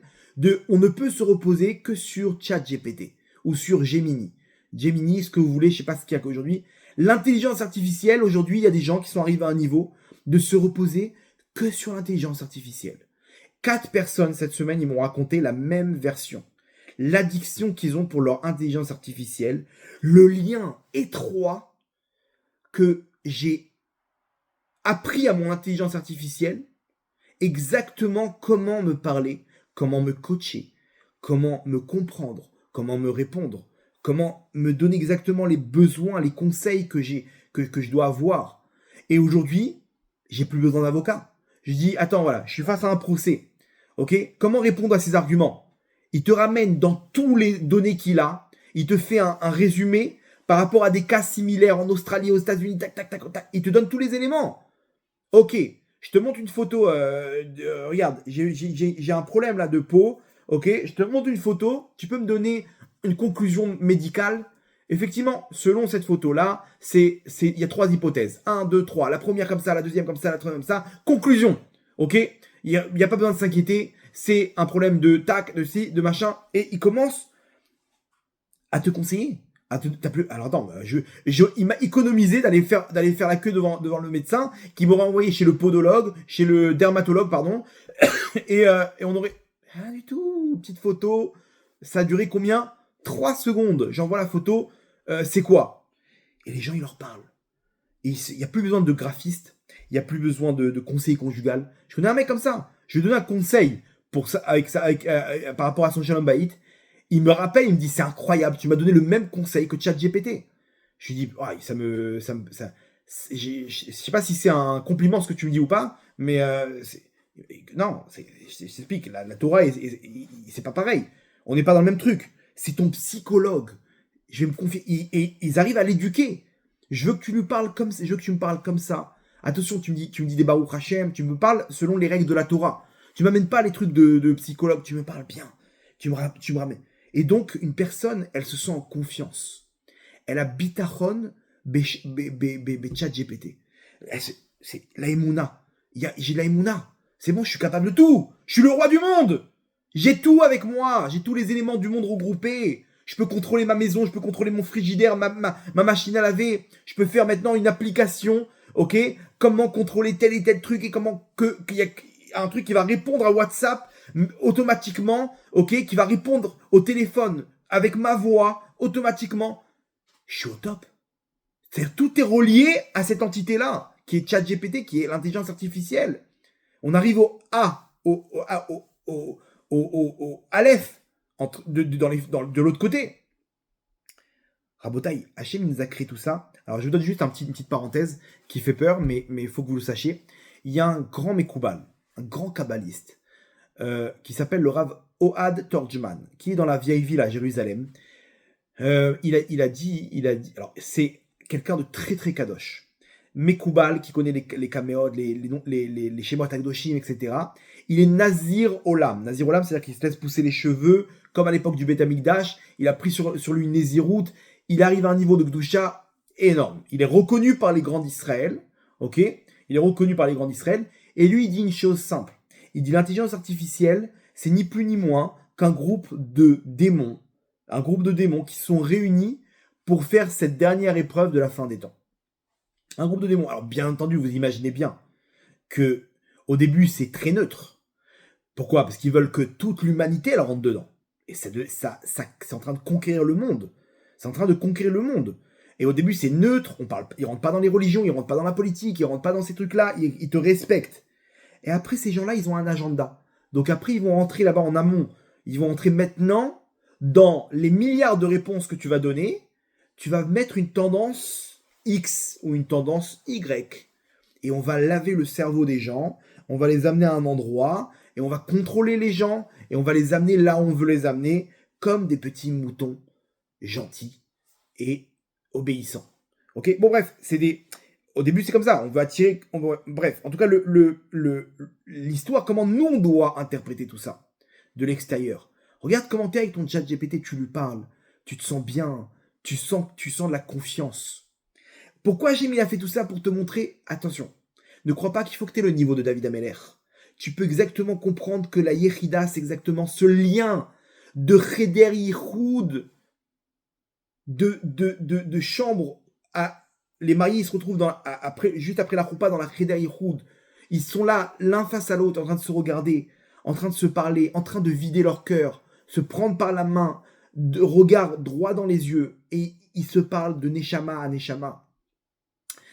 on ne peut se reposer que sur ChatGPT ou sur Gemini. Gemini, ce que vous voulez, je ne sais pas ce qu'il y a qu'aujourd'hui. L'intelligence artificielle, aujourd'hui, il y a des gens qui sont arrivés à un niveau de se reposer que sur l'intelligence artificielle. 4 personnes cette semaine, ils m'ont raconté la même version. L'addiction qu'ils ont pour leur intelligence artificielle, le lien étroit que j'ai appris à mon intelligence artificielle, exactement comment me parler, comment me coacher, comment me comprendre, comment me répondre, comment me donner exactement les besoins, les conseils que je dois avoir. Et aujourd'hui, j'ai plus besoin d'avocat. Je dis, attends, voilà, je suis face à un procès. Ok? Comment répondre à ces arguments? Il te ramène dans tous les données qu'il a, il te fait un résumé par rapport à des cas similaires en Australie, aux États-Unis, tac, tac, tac, tac. Il te donne tous les éléments. Ok, je te montre une photo. Regarde, j'ai un problème là de peau. Ok, je te montre une photo. Tu peux me donner une conclusion médicale. Effectivement, selon cette photo-là, il y a 3 hypothèses. 1, 2, 3. La première comme ça, la deuxième comme ça, la troisième comme ça. Conclusion. Ok, il n'y a pas besoin de s'inquiéter. C'est un problème de tac, de ci, de machin. Et il commence à te conseiller. Alors attends, il m'a économisé d'aller faire la queue devant le médecin qui m'aurait envoyé chez le podologue, chez le dermatologue, pardon. et on aurait... Rien du tout, petite photo. Ça a duré combien? 3 secondes. J'envoie la photo. C'est quoi? Et les gens, ils leur parlent. Et il n'y a plus besoin de graphiste. Il n'y a plus besoin de conseiller conjugal. Je connais un mec comme ça. Je lui donne un conseil pour ça, par rapport à son shalom bayit. Il me rappelle, il me dit, c'est incroyable, tu m'as donné le même conseil que ChatGPT. Je lui dis, ouais, je sais pas si c'est un compliment ce que tu me dis ou pas, mais non, je t'explique, la Torah, c'est pas pareil. On n'est pas dans le même truc. C'est ton psychologue. Je vais me confier. Ils arrivent à l'éduquer. Je veux que tu lui parles comme ça. Je veux que tu me parles comme ça. Attention, tu me dis des Baruch Hashem, tu me parles selon les règles de la Torah. Tu m'amènes pas les trucs de psychologue, tu me parles bien. Tu me ramènes. Et donc, une personne, elle se sent en confiance. Elle a bitachon ChatGPT. C'est la Emouna. J'ai la Emouna. C'est bon, je suis capable de tout. Je suis le roi du monde. J'ai tout avec moi. J'ai tous les éléments du monde regroupés. Je peux contrôler ma maison, je peux contrôler mon frigidaire, ma machine à laver. Je peux faire maintenant une application, ok? Comment contrôler tel et tel truc et comment qu'il y a un truc qui va répondre à WhatsApp automatiquement, ok, qui va répondre au téléphone avec ma voix automatiquement. Je suis au top. C'est-à-dire tout est relié à cette entité-là, qui est ChatGPT, qui est l'intelligence artificielle. On arrive au A, au Aleph, de l'autre côté. Rabotaï, Hachem il nous a créé tout ça. Alors je vous donne juste une petite parenthèse qui fait peur, mais il faut que vous le sachiez. Il y a un grand Mekoubal, un grand kabbaliste, qui s'appelle le Rav Ohad Torjman, qui est dans la vieille ville à Jérusalem. Il a dit, alors c'est quelqu'un de très très kadosh. Mekoubal, qui connaît les kaméodes, les Shemot Akdoshim, etc. Il est Nazir Olam. Nazir Olam, c'est-à-dire qu'il se laisse pousser les cheveux, comme à l'époque du Beth Amikdash. Il a pris sur lui une Nézirout. Il arrive à un niveau de Gdusha énorme. Il est reconnu par les grands d'Israël. Ok ? Il est reconnu par les grands d'Israël. Et lui, il dit une chose simple. Il dit l'intelligence artificielle, c'est ni plus ni moins qu'un groupe de démons. Un groupe de démons qui sont réunis pour faire cette dernière épreuve de la fin des temps. Un groupe de démons. Alors, bien entendu, vous imaginez bien que au début, c'est très neutre. Pourquoi ? Parce qu'ils veulent que toute l'humanité elle rentre dedans. Et c'est en train de conquérir le monde. C'est en train de conquérir le monde. Et au début, c'est neutre. Ils rentrent pas dans les religions, ils rentrent pas dans la politique, ils rentrent pas dans ces trucs-là. Ils te respectent. Et après, ces gens-là, ils ont un agenda. Donc après, ils vont rentrer là-bas en amont. Ils vont entrer maintenant dans les milliards de réponses que tu vas donner. Tu vas mettre une tendance X ou une tendance Y. Et on va laver le cerveau des gens. On va les amener à un endroit. Et on va contrôler les gens. Et on va les amener là où on veut les amener. Comme des petits moutons gentils et obéissants. Ok ? Bon, bref, au début, c'est comme ça. On veut attirer. Bref, en tout cas, l'histoire, comment nous, on doit interpréter tout ça de l'extérieur. Regarde comment tu es avec ton chat GPT, tu lui parles. Tu te sens bien. Tu sens de la confiance. Pourquoi Hachem a fait tout ça pour te montrer, attention, ne crois pas qu'il faut que tu aies le niveau de David Ameller. Tu peux exactement comprendre que la Yechida, c'est exactement ce lien de Cheder Yichud, de chambre à... Les mariés, ils se retrouvent juste après la roupa dans la Cheder Yichud. Ils sont là, l'un face à l'autre, en train de se regarder, en train de se parler, en train de vider leur cœur, se prendre par la main, de regard droit dans les yeux, et ils se parlent de Neshama à Neshama.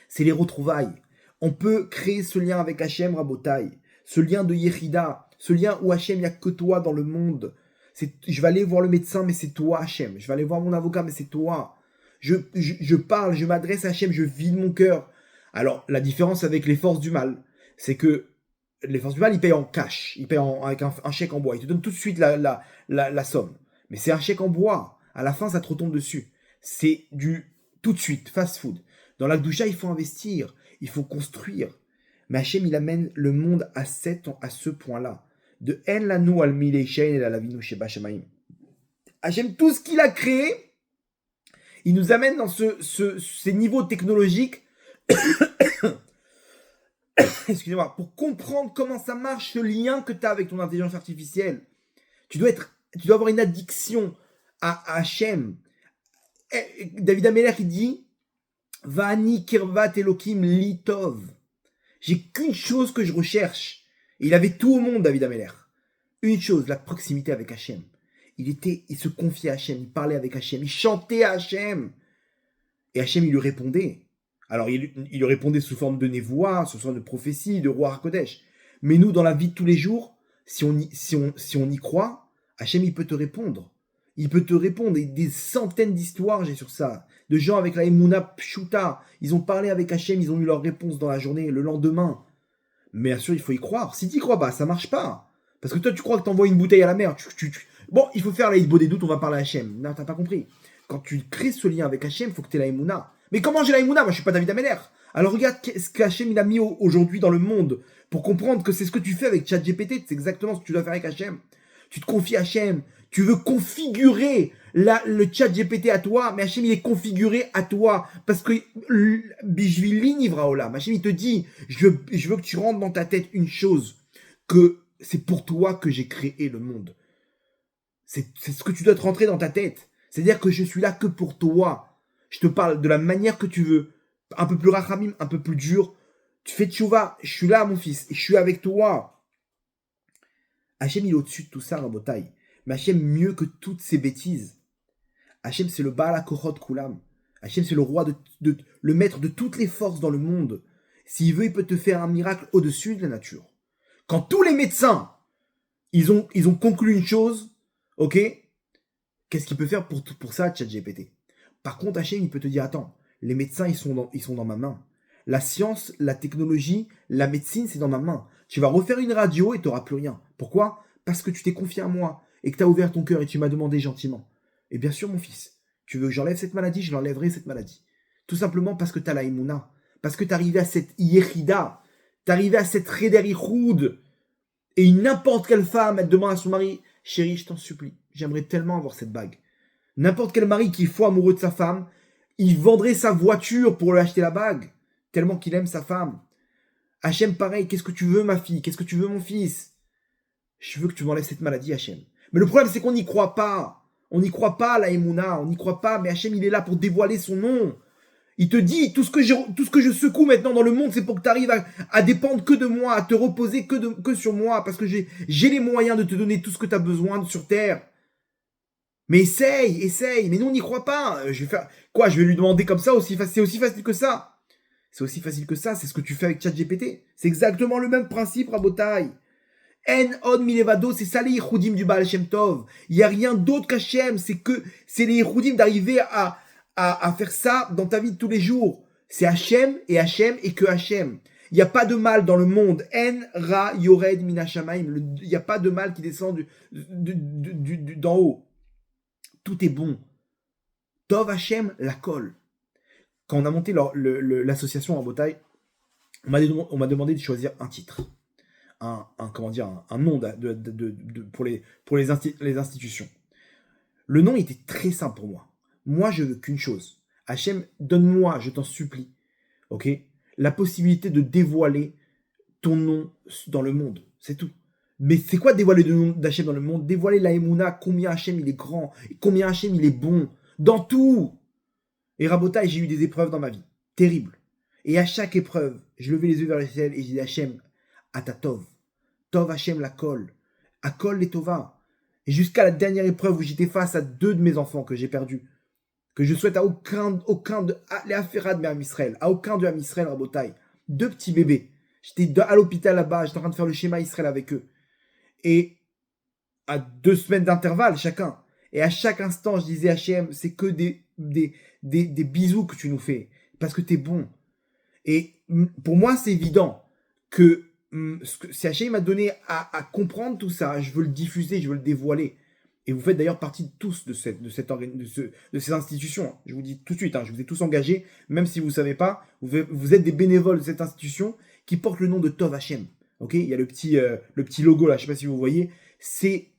C'est les retrouvailles. On peut créer ce lien avec Hachem Rabotai, ce lien de Yechida, ce lien où Hachem, il n'y a que toi dans le monde. Je vais aller voir le médecin, mais c'est toi Hachem. Je vais aller voir mon avocat, mais c'est toi. Je parle, je m'adresse à Hachem, je vide mon cœur. Alors, la différence avec les forces du mal, c'est que les forces du mal, ils payent en cash, ils payent avec un chèque en bois. Ils te donnent tout de suite la somme. Mais c'est un chèque en bois. À la fin, ça te retombe dessus. C'est du tout de suite, fast food. Dans la Gdusha, il faut investir, il faut construire. Mais Hachem, il amène le monde à ce point-là. De En Lanu al Mileishen et Alavinu Sheba Shamaim. Hachem, tout ce qu'il a créé, il nous amène dans ces niveaux technologiques, excusez-moi, pour comprendre comment ça marche, ce lien que tu as avec ton intelligence artificielle. Tu dois avoir une addiction à Hachem. David Ameller, il dit Vani kirvat Elokim litov. J'ai qu'une chose que je recherche. Et il avait tout au monde, David Ameller. Une chose, la proximité avec Hachem. Il se confiait à Hachem, il parlait avec Hachem, il chantait à Hachem. Et Hachem, il lui répondait. Alors, il lui répondait sous forme de névoie, sous forme de prophétie, de roi Hakodesh. Mais nous, dans la vie de tous les jours, si on y croit, Hachem, il peut te répondre. Il peut te répondre. Et des centaines d'histoires, j'ai sur ça. De gens avec la Emouna Pshuta. Ils ont parlé avec Hachem, ils ont eu leur réponse dans la journée, le lendemain. Mais bien sûr, il faut y croire. Si tu y crois pas, ça marche pas. Parce que toi, tu crois que tu envoies une bouteille à la mer. Bon, il faut faire la Hitbo des doutes, on va parler à Hachem. Non, t'as pas compris. Quand tu crées ce lien avec Hachem, il faut que tu aies la Emouna. Mais comment j'ai la Emouna ? Moi, je suis pas David Ameller. Alors regarde ce qu'Hachem il a mis aujourd'hui dans le monde pour comprendre que c'est ce que tu fais avec ChatGPT. C'est exactement ce que tu dois faire avec Hachem. Tu te confies à Hachem. Tu veux configurer le ChatGPT à toi, mais Hachem il est configuré à toi. Parce que Bishvili Nivra Olam. Hachem il te dit, je veux que tu rentres dans ta tête une chose, que c'est pour toi que j'ai créé le monde. C'est ce que tu dois te rentrer dans ta tête. C'est-à-dire que je suis là que pour toi. Je te parle de la manière que tu veux. Un peu plus rachamim, un peu plus dur. Tu fais tchouva. Je suis là, mon fils. Et je suis avec toi. Hachem, il est au-dessus de tout ça, Rabotai. Mais Hachem, mieux que toutes ces bêtises. Hachem, c'est le Baal HaKochot Kulam. Hachem, c'est le roi, le maître de toutes les forces dans le monde. S'il veut, il peut te faire un miracle au-dessus de la nature. Quand tous les médecins, ils ont conclu une chose, ok, qu'est-ce qu'il peut faire pour ça, ChatGPT ? Par contre, Hachem, il peut te dire, attends, les médecins, ils sont dans ma main. La science, la technologie, la médecine, c'est dans ma main. Tu vas refaire une radio et tu n'auras plus rien. Pourquoi? Parce que tu t'es confié à moi et que tu as ouvert ton cœur et tu m'as demandé gentiment. Et bien sûr, mon fils, tu veux que j'enlève cette maladie, je l'enlèverai cette maladie. Tout simplement parce que tu as la Emouna. Parce que tu es arrivé à cette Yechida. Tu es arrivé à cette Reder Ichoud. Et n'importe quelle femme, elle demande à son mari, chérie, je t'en supplie, j'aimerais tellement avoir cette bague. N'importe quel mari qui est fou amoureux de sa femme, il vendrait sa voiture pour lui acheter la bague, tellement qu'il aime sa femme. Hachem, pareil, qu'est-ce que tu veux, ma fille? Qu'est-ce que tu veux, mon fils? Je veux que tu m'enlèves cette maladie, Hachem. Mais le problème, c'est qu'on n'y croit pas. On n'y croit pas, la Emouna, on n'y croit pas, mais Hachem, il est là pour dévoiler son nom. Il te dit, tout ce que je secoue maintenant dans le monde, c'est pour que tu arrives à dépendre que de moi, à te reposer que sur moi, parce que j'ai les moyens de te donner tout ce que tu as besoin sur Terre. Mais essaye, mais nous on n'y croit pas. Je vais faire quoi? Je vais lui demander comme ça, c'est aussi facile que ça. C'est aussi facile que ça, c'est ce que tu fais avec ChatGPT. C'est exactement le même principe, Rabotai. En od milevado, c'est ça les Yichoudim du Baal Shem Tov. Il n'y a rien d'autre qu'Hachem, c'est les Yichoudim d'arriver à faire ça dans ta vie de tous les jours. C'est Hachem et que Hachem. Il n'y a pas de mal dans le monde. En ra yored minashamaim. Il n'y a pas de mal qui descend d'en haut. Tout est bon. Tov Hachem, la colle. Quand on a monté l'association en Botaï, on m'a demandé de choisir un titre. Un nom pour les institutions. Le nom était très simple pour moi. Moi, je veux qu'une chose. Hachem, donne-moi, je t'en supplie, ok, la possibilité de dévoiler ton nom dans le monde. C'est tout. Mais c'est quoi dévoiler le nom d'Hachem dans le monde? Dévoiler la Emouna, combien Hachem il est grand, combien Hachem il est bon, dans tout. Et Rabotai, j'ai eu des épreuves dans ma vie, terribles. Et à chaque épreuve, je levais les yeux vers le ciel et je disais Hachem, Atatov, Tov Hachem la kol, Akol les Tova. Et jusqu'à la dernière épreuve où j'étais face à 2 de mes enfants que j'ai perdus, que je souhaite à aucun de les Aferad de Israël, à aucun de Israël, Rabotai, 2 petits bébés. J'étais à l'hôpital là-bas, j'étais en train de faire le schéma Israël avec eux. Et à 2 semaines d'intervalle chacun. Et à chaque instant, je disais Hachem, c'est que des bisous que tu nous fais, parce que t'es bon. Et pour moi, c'est évident que si Hachem m'a donné à comprendre tout ça, je veux le diffuser, je veux le dévoiler. Et vous faites d'ailleurs partie de tous de ces institutions. Je vous dis tout de suite, je vous ai tous engagés, même si vous ne savez pas, vous êtes des bénévoles de cette institution qui porte le nom de Tov Hachem. Okay, il y a le petit logo là, je ne sais pas si vous voyez. C'est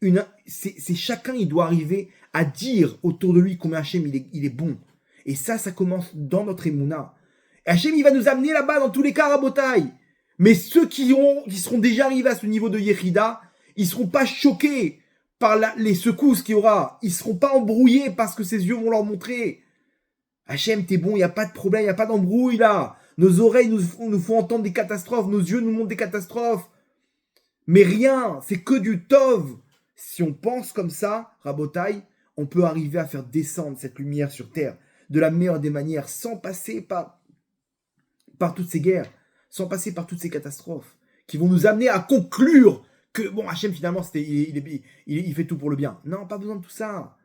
chacun, il doit arriver à dire autour de lui combien Hachem il est bon. Et ça commence dans notre Emouna. Et Hachem, il va nous amener là-bas dans tous les cas à Rabotai. Mais ceux qui seront déjà arrivés à ce niveau de Yechida, ils ne seront pas choqués par les secousses qu'il y aura. Ils ne seront pas embrouillés parce que ses yeux vont leur montrer. Hachem, t'es bon, il n'y a pas de problème, il n'y a pas d'embrouille là. Nos oreilles nous font entendre des catastrophes, nos yeux nous montrent des catastrophes. Mais rien, c'est que du Tov. Si on pense comme ça, Rabotai, on peut arriver à faire descendre cette lumière sur terre de la meilleure des manières, sans passer par toutes ces guerres, sans passer par toutes ces catastrophes, qui vont nous amener à conclure que, bon, Hachem, finalement, il fait tout pour le bien. Non, pas besoin de tout ça.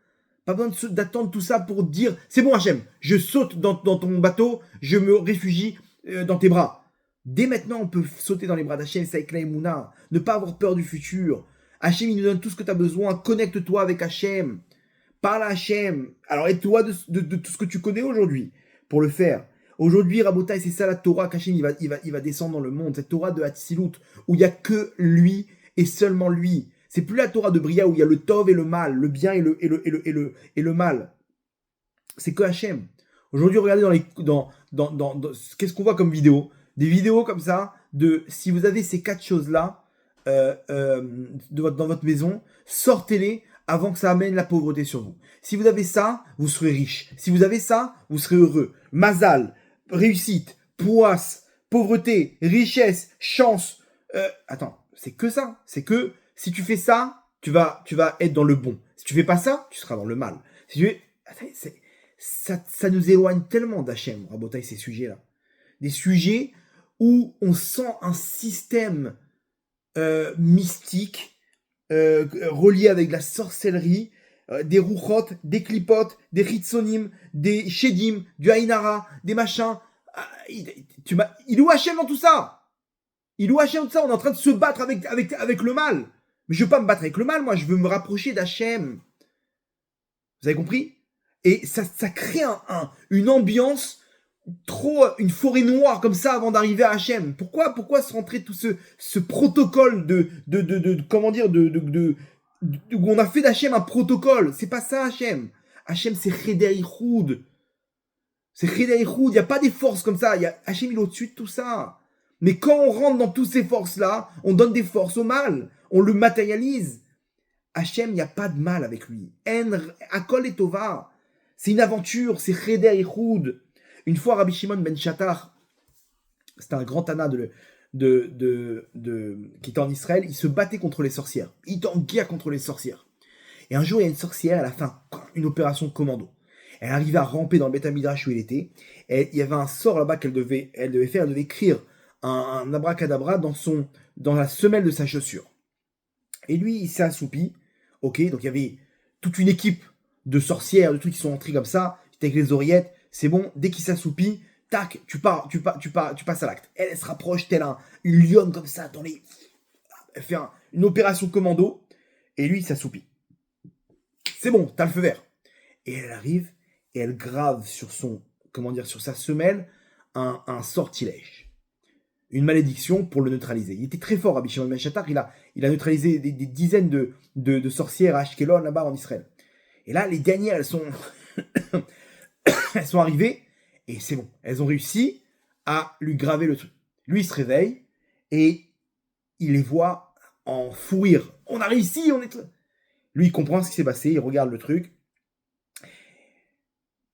Pas besoin d'attendre tout ça pour dire, c'est bon, Hachem, je saute dans ton bateau, je me réfugie dans tes bras. Dès maintenant, on peut sauter dans les bras d'Hachem, c'est avec la Emouna, ne pas avoir peur du futur. Hachem, il nous donne tout ce que tu as besoin, connecte-toi avec Hachem, parle à Hachem. Alors, aide-toi de tout ce que tu connais aujourd'hui pour le faire. Aujourd'hui, Rabotai, c'est ça la Torah qu'Hachem il va descendre dans le monde, cette Torah de Hatzilut, où il n'y a que lui et seulement lui. C'est plus la Torah de Bria où il y a le Tov et le mal, le bien et le mal. C'est que Hachem. Aujourd'hui, regardez qu'est-ce qu'on voit comme vidéo? Des vidéos comme ça, si vous avez ces 4 choses-là dans votre maison, sortez-les avant que ça amène la pauvreté sur vous. Si vous avez ça, vous serez riche. Si vous avez ça, vous serez heureux. Mazal, réussite, poisse, pauvreté, richesse, chance. Attends, c'est que ça. C'est que si tu fais ça, tu vas être dans le bon. Si tu fais pas ça, tu seras dans le mal. Ça nous éloigne tellement d'Hachem, Rabotai, ces sujets-là. Des sujets où on sent un système mystique relié avec la sorcellerie, des rouchot, des klipot, des chitsonim, des shedim, du haïnara, des machins. Il est où Hachem dans tout ça? Il est où Hachem dans tout ça? On est en train de se battre avec le mal. Mais je veux pas me battre avec le mal, moi, je veux me rapprocher d'Hachem. Vous avez compris? Et ça crée une ambiance une forêt noire comme ça avant d'arriver à Hachem. Pourquoi se rentrer tout ce protocole comment dire, où on a fait d'Hachem un protocole? C'est pas ça, Hachem. Hachem, c'est Cheder Ichoud. C'est Cheder Ichoud. Il n'y a pas des forces comme ça. Hachem, il est au-dessus de tout ça. Mais quand on rentre dans toutes ces forces-là, on donne des forces au mal. On le matérialise. Hachem, il n'y a pas de mal avec lui. Akol et Tova. C'est une aventure. C'est Cheder Ichoud. Une fois, Rabbi Shimon ben Shattar, c'était un grand Tana qui était en Israël, il se battait contre les sorcières. Il était en guerre contre les sorcières. Et un jour, il y a une sorcière, elle a fait une opération commando. Elle arrivait à ramper dans le Beth Midrash où il était. Et il y avait un sort là-bas qu'elle devait faire. Elle devait écrire un abracadabra dans la semelle de sa chaussure. Et lui, il s'est assoupi. Ok, donc il y avait toute une équipe de sorcières, de trucs qui sont entrés comme ça, avec les oreillettes. C'est bon, dès qu'il s'assoupit, tac, tu passes à l'acte. Elle se rapproche telle une lionne comme ça, elle fait une opération commando, et lui, il s'assoupit. C'est bon, t'as le feu vert. Et elle arrive, et elle grave sur sa semelle, un sortilège. Une malédiction pour le neutraliser. Il était très fort, Rabbi Shimon ben Shattar, il a neutralisé des dizaines de sorcières à Ashkelon, là-bas, en Israël. Et là, les dernières, elles sont arrivées, et c'est bon. Elles ont réussi à lui graver le truc. Lui, il se réveille, et il les voit en fou rire. On a réussi, Lui, il comprend ce qui s'est passé, il regarde le truc.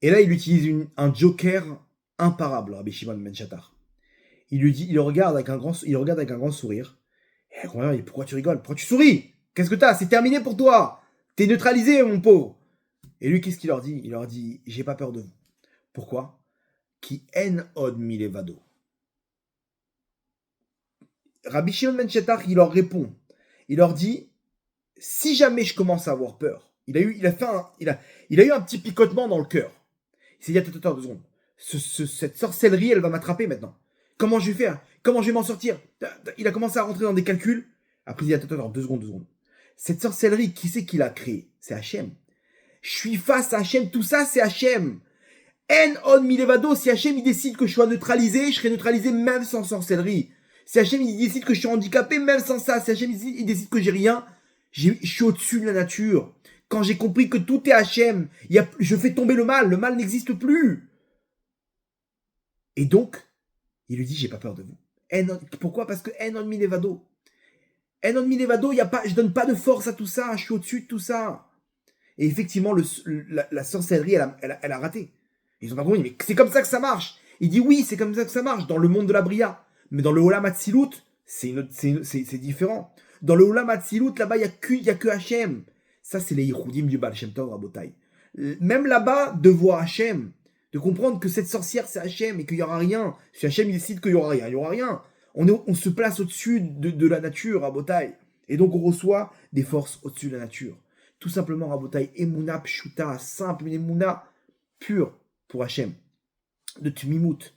Et là, il utilise un joker imparable, Rabbi Shimon ben Shattar. Il le regarde avec un grand sourire. Et elle comprend, pourquoi tu rigoles? Pourquoi tu souris? Qu'est-ce que t'as? C'est terminé pour toi. T'es neutralisé, mon pauvre. Et lui, qu'est-ce qu'il leur dit? Il leur dit, j'ai pas peur de vous. Pourquoi? Ki en od milevado. Rabbi Shimon ben Shattar, il leur répond. Il leur dit, si jamais je commence à avoir peur, il a eu un petit picotement dans le cœur. Il s'est dit, attends, 2 secondes. Cette sorcellerie, elle va m'attraper maintenant. Comment je vais faire? Comment je vais m'en sortir? Il a commencé à rentrer dans des calculs. Après, il dit, attends, 2 secondes. Cette sorcellerie, qui c'est qui l'a créée? C'est Hachem. Je suis face à Hachem, tout ça, c'est Hachem. En on milevado, si Hachem, il décide que je sois neutralisé, je serai neutralisé même sans sorcellerie. Si Hachem, il décide que je suis handicapé, même sans ça. Si Hachem, il décide que j'ai rien, je suis au-dessus de la nature. Quand j'ai compris que tout est Hachem, je fais tomber le mal n'existe plus. Et donc, il lui dit, j'ai pas peur de vous. Pourquoi? Parce que en on milevado. En on milevado, je donne pas de force à tout ça, je suis au-dessus de tout ça. Et effectivement, la sorcellerie, elle a raté. Ils ont pas compris, mais c'est comme ça que ça marche. Il dit, oui, c'est comme ça que ça marche dans le monde de la Bria. Mais dans le Olam Hatzilut, c'est différent. Dans le Olam Hatzilut, là-bas, il y a que Hachem. Ça, c'est les Yichoudim du Baal Shem Tov, Rabotai. Même là-bas, de voir Hachem, de comprendre que cette sorcière, c'est Hachem et qu'il n'y aura rien. Si Hachem décide qu'il n'y aura rien, il n'y aura rien. On se place au-dessus de la nature, Rabotai. Et donc, on reçoit des forces au-dessus de la nature. Tout simplement, Rabotai, Emouna Pshuta, simple, une Emouna pure pour Hachem. De Tmimut.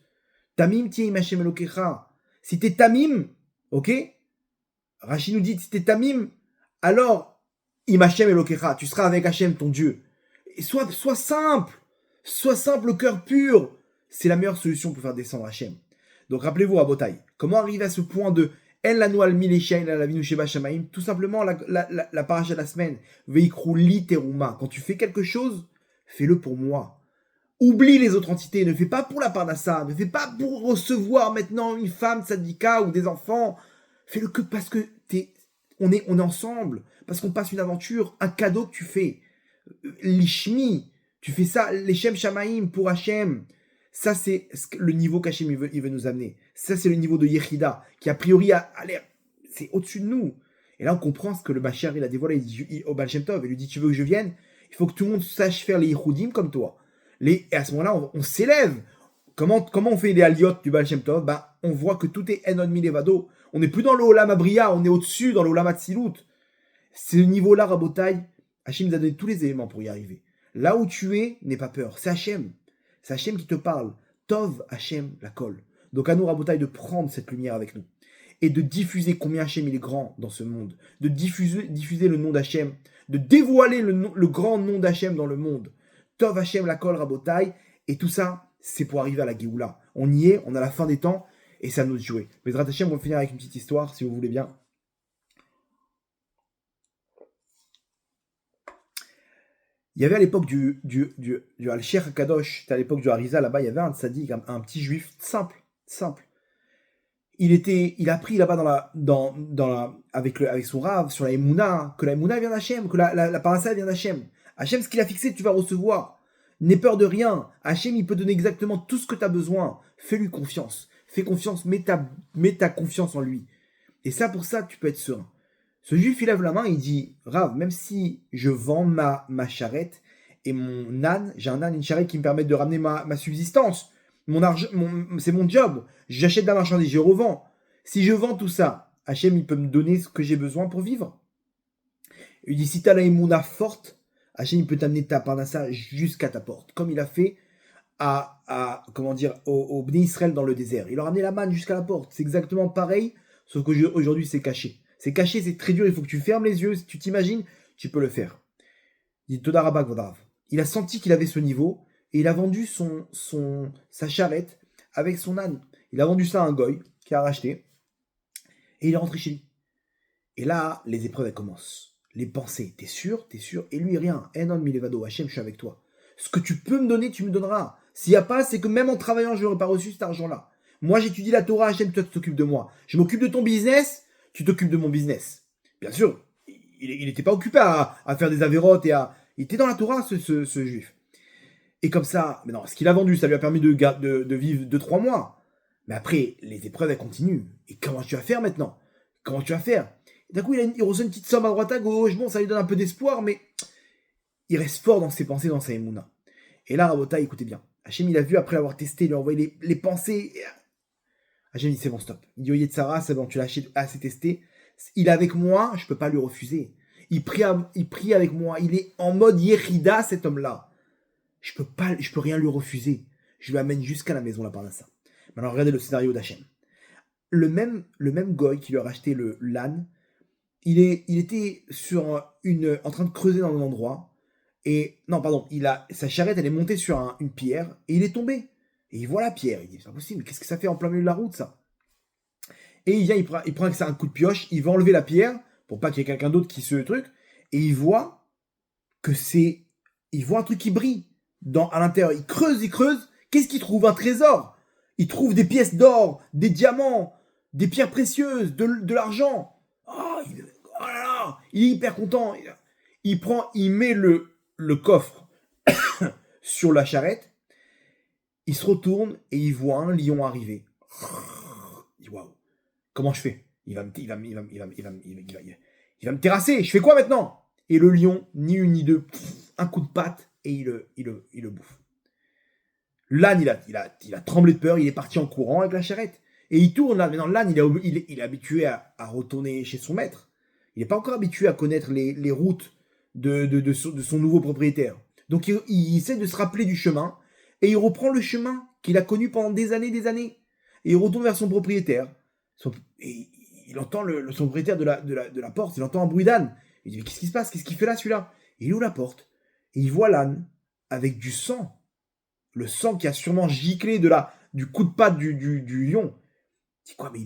Tamim Tiem Hachem Elokecha. Si t'es Tamim, ok? Rachid nous dit, si t'es Tamim, alors, Im Hachem Elokecha, tu seras avec Hachem, ton Dieu. Et sois simple, le cœur pur. C'est la meilleure solution pour faire descendre Hachem. Donc rappelez-vous, Rabotai, comment arriver à ce point de En lanu al mileshain la lavinu sheba shamaim? Tout simplement, la paracha de la semaine. Veikrou li teruma. Quand tu fais quelque chose, fais-le pour moi. Oublie les autres entités, ne fais pas pour la parnassa, ne fais pas pour recevoir maintenant une femme tzadika ou des enfants. Fais-le que parce que on est ensemble, parce qu'on passe une aventure, un cadeau que tu fais. L'ishmi, tu fais ça, l'Eshem Shamaim pour Hachem. Ça, c'est le niveau qu'Hachem il veut nous amener. Ça, c'est le niveau de Yechida, qui a priori c'est au-dessus de nous. Et là, on comprend ce que le Bachar, il a dévoilé au Baal Shem Tov. Il lui dit, tu veux que je vienne? Il faut que tout le monde sache faire les Yichoudim comme toi. Et à ce moment-là, on s'élève. Comment on fait les aliotes du Baal Shem Tov? On voit que tout est en on milevado. On n'est plus dans le Olam Abriya, on est au-dessus, dans le Olam Hatzilut. C'est le niveau-là, Rabotai. Hachem nous a donné tous les éléments pour y arriver. Là où tu es, n'aie pas peur. C'est Hachem. C'est Hachem qui te parle. Tov Hachem la colle. Donc à nous, Rabotai, de prendre cette lumière avec nous. Et de diffuser combien Hachem il est grand dans ce monde. De diffuser le nom d'Hachem. De dévoiler le grand nom d'Hachem dans le monde. Tov Hachem la colle, Rabotai. Et tout ça, c'est pour arriver à la Géoula. On y est, on a la fin des temps. Et ça nous de jouer. Mais Hachem, on va finir avec une petite histoire, si vous voulez bien. Il y avait à l'époque du Al-Sheikh HaKadosh, c'était à l'époque du Harizal, là-bas, il y avait un tzaddik, un petit juif simple. Il a appris là-bas avec son Rav, sur la Emouna, que la Emouna vient d'Hachem, que la parassa vient d'Hachem. Hachem, ce qu'il a fixé, tu vas recevoir. N'aie peur de rien. Hachem, il peut donner exactement tout ce que tu as besoin. Fais-lui confiance. Fais confiance, mets ta confiance en lui. Et ça, pour ça, tu peux être serein. Ce juif, il lève la main et il dit, Rav, même si je vends ma charrette et mon âne, j'ai un âne et une charrette qui me permettent de ramener ma subsistance, mon argent, c'est mon job, j'achète de la marchandise, je revends. Si je vends tout ça, Hachem, il peut me donner ce que j'ai besoin pour vivre. Il dit, si tu as la émouna forte, Hachem, il peut t'amener ta parnassa jusqu'à ta porte, comme il a fait au Bnei Israël dans le désert. Il a ramené la manne jusqu'à la porte. C'est exactement pareil, sauf qu'aujourd'hui, c'est caché. C'est caché, c'est très dur, il faut que tu fermes les yeux. Si tu t'imagines, tu peux le faire. Il dit Toda Rabba Kvodav. Il a senti qu'il avait ce niveau et il a vendu sa charrette avec son âne. Il a vendu ça à un goy qui a racheté et il est rentré chez lui. Et là, les épreuves, elles commencent. Les pensées, t'es sûr. Et lui, rien. Enon milevado, Hachem, je suis avec toi. Ce que tu peux me donner, tu me donneras. S'il n'y a pas, c'est que même en travaillant, je n'aurais pas reçu cet argent-là. Moi, j'étudie la Torah, Hachem, toi, tu t'occupes de moi. Je m'occupe de ton business. Tu t'occupes de mon business. Bien sûr, il n'était pas occupé à faire des avérotes il était dans la Torah, ce juif. Et comme ça, mais non, ce qu'il a vendu, ça lui a permis de vivre 2-3 mois. Mais après, les épreuves, elles continuent. Et comment tu vas faire maintenant? Comment tu vas faire? Et d'un coup, il reçoit une petite somme à droite à gauche. Bon, ça lui donne un peu d'espoir, mais il reste fort dans ses pensées, dans sa émouna. Et là, Rabota, écoutez bien. Hachem, il a vu, après l'avoir testé, il lui a envoyé les pensées. Hachem dit, c'est bon, stop. Il dit, Oye Tsara, c'est bon, tu l'as assez testé. Il est avec moi, je ne peux pas lui refuser. Il prie avec moi. Il est en mode Yérida, cet homme-là. Je peux rien lui refuser. Je lui amène jusqu'à la maison, là, par là, ça. Maintenant, regardez le scénario d'Hachem. Le même goy qui lui a racheté l'âne, il était en train de creuser dans un endroit. Et, non, pardon, sa charrette, elle est montée sur une pierre, et il est tombé. Et il voit la pierre, il dit, c'est pas possible, mais qu'est-ce que ça fait en plein milieu de la route, ça? Et il vient, il prend un coup de pioche, il va enlever la pierre, pour pas qu'il y ait quelqu'un d'autre qui se truc, et il voit un truc qui brille à l'intérieur. Il creuse, qu'est-ce qu'il trouve? Un trésor. Il trouve des pièces d'or, des diamants, des pierres précieuses, de l'argent. Oh là là, il est hyper content. Il met le coffre sur la charrette, il se retourne et il voit un lion arriver. Il dit waouh, comment je fais? Il va me terrasser. Je fais quoi maintenant? Et le lion, ni une ni deux, un coup de patte et il le bouffe. L'âne, il a tremblé de peur. Il est parti en courant avec la charrette et il tourne là. Maintenant, l'âne, il est habitué à retourner chez son maître. Il n'est pas encore habitué à connaître les routes de son nouveau propriétaire. Donc il essaie de se rappeler du chemin. Et il reprend le chemin qu'il a connu pendant des années. Et il retourne vers son propriétaire. Et il entend son propriétaire de la porte, il entend un bruit d'âne. Il dit, mais qu'est-ce qui se passe? Qu'est-ce qu'il fait là, celui-là? Et il ouvre la porte. Et il voit l'âne avec du sang. Le sang qui a sûrement giclé du coup de patte du lion. Il dit, quoi, mais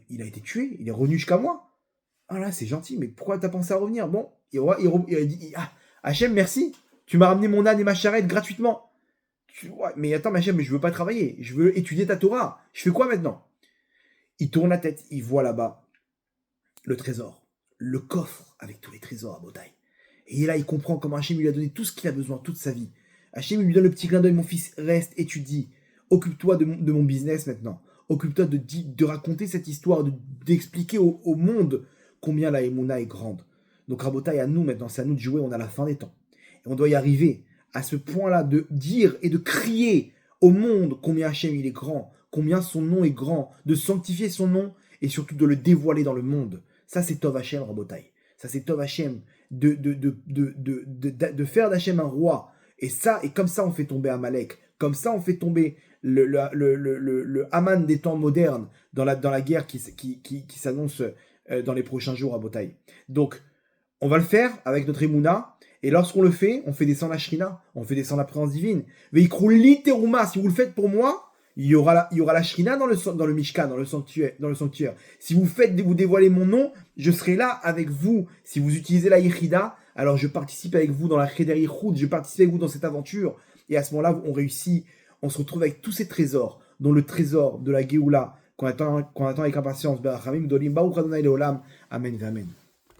il a été tué? Il est revenu jusqu'à moi? Ah là, c'est gentil, mais pourquoi t'as pensé à revenir? Bon, il a dit, Hachem, merci. Tu m'as ramené mon âne et ma charrette gratuitement. Ouais, mais attends, Hachem, mais je veux pas travailler. Je veux étudier ta Torah. Je fais quoi maintenant? Il tourne la tête. Il voit là-bas le trésor. Le coffre avec tous les trésors à Botaï. Et là, il comprend comment Hachem lui a donné tout ce qu'il a besoin toute sa vie. Hachem lui donne le petit clin d'œil. Mon fils, reste, étudie. Occupe-toi de mon business maintenant. Occupe-toi de raconter cette histoire, d'expliquer au monde combien la Emouna est grande. Donc, Rabotaï, à nous maintenant, c'est à nous de jouer. On a la fin des temps. Et on doit y arriver à ce point-là de dire et de crier au monde combien Hachem il est grand, combien son nom est grand, de sanctifier son nom et surtout de le dévoiler dans le monde. Ça, c'est Tov Hachem, Rabotai. Ça, c'est Tov Hachem de faire d'Hachem un roi. Et comme ça, on fait tomber Amalek. Comme ça, on fait tomber le Haman des temps modernes dans la guerre qui s'annonce dans les prochains jours à Botaï. Donc, on va le faire avec notre Emouna. Et lorsqu'on le fait, on fait descendre la Shrina, on fait descendre la présence divine. Veikruli teruma, si vous le faites pour moi, il y aura la Shrina dans le Mishkan, dans le sanctuaire. Si vous dévoilez mon nom, je serai là avec vous. Si vous utilisez la Yechida, alors je participe avec vous dans la Cheder Yichud, je participe avec vous dans cette aventure. Et à ce moment-là, on réussit, on se retrouve avec tous ces trésors, dont le trésor de la Géoula, qu'on attend avec impatience. Amen, amen.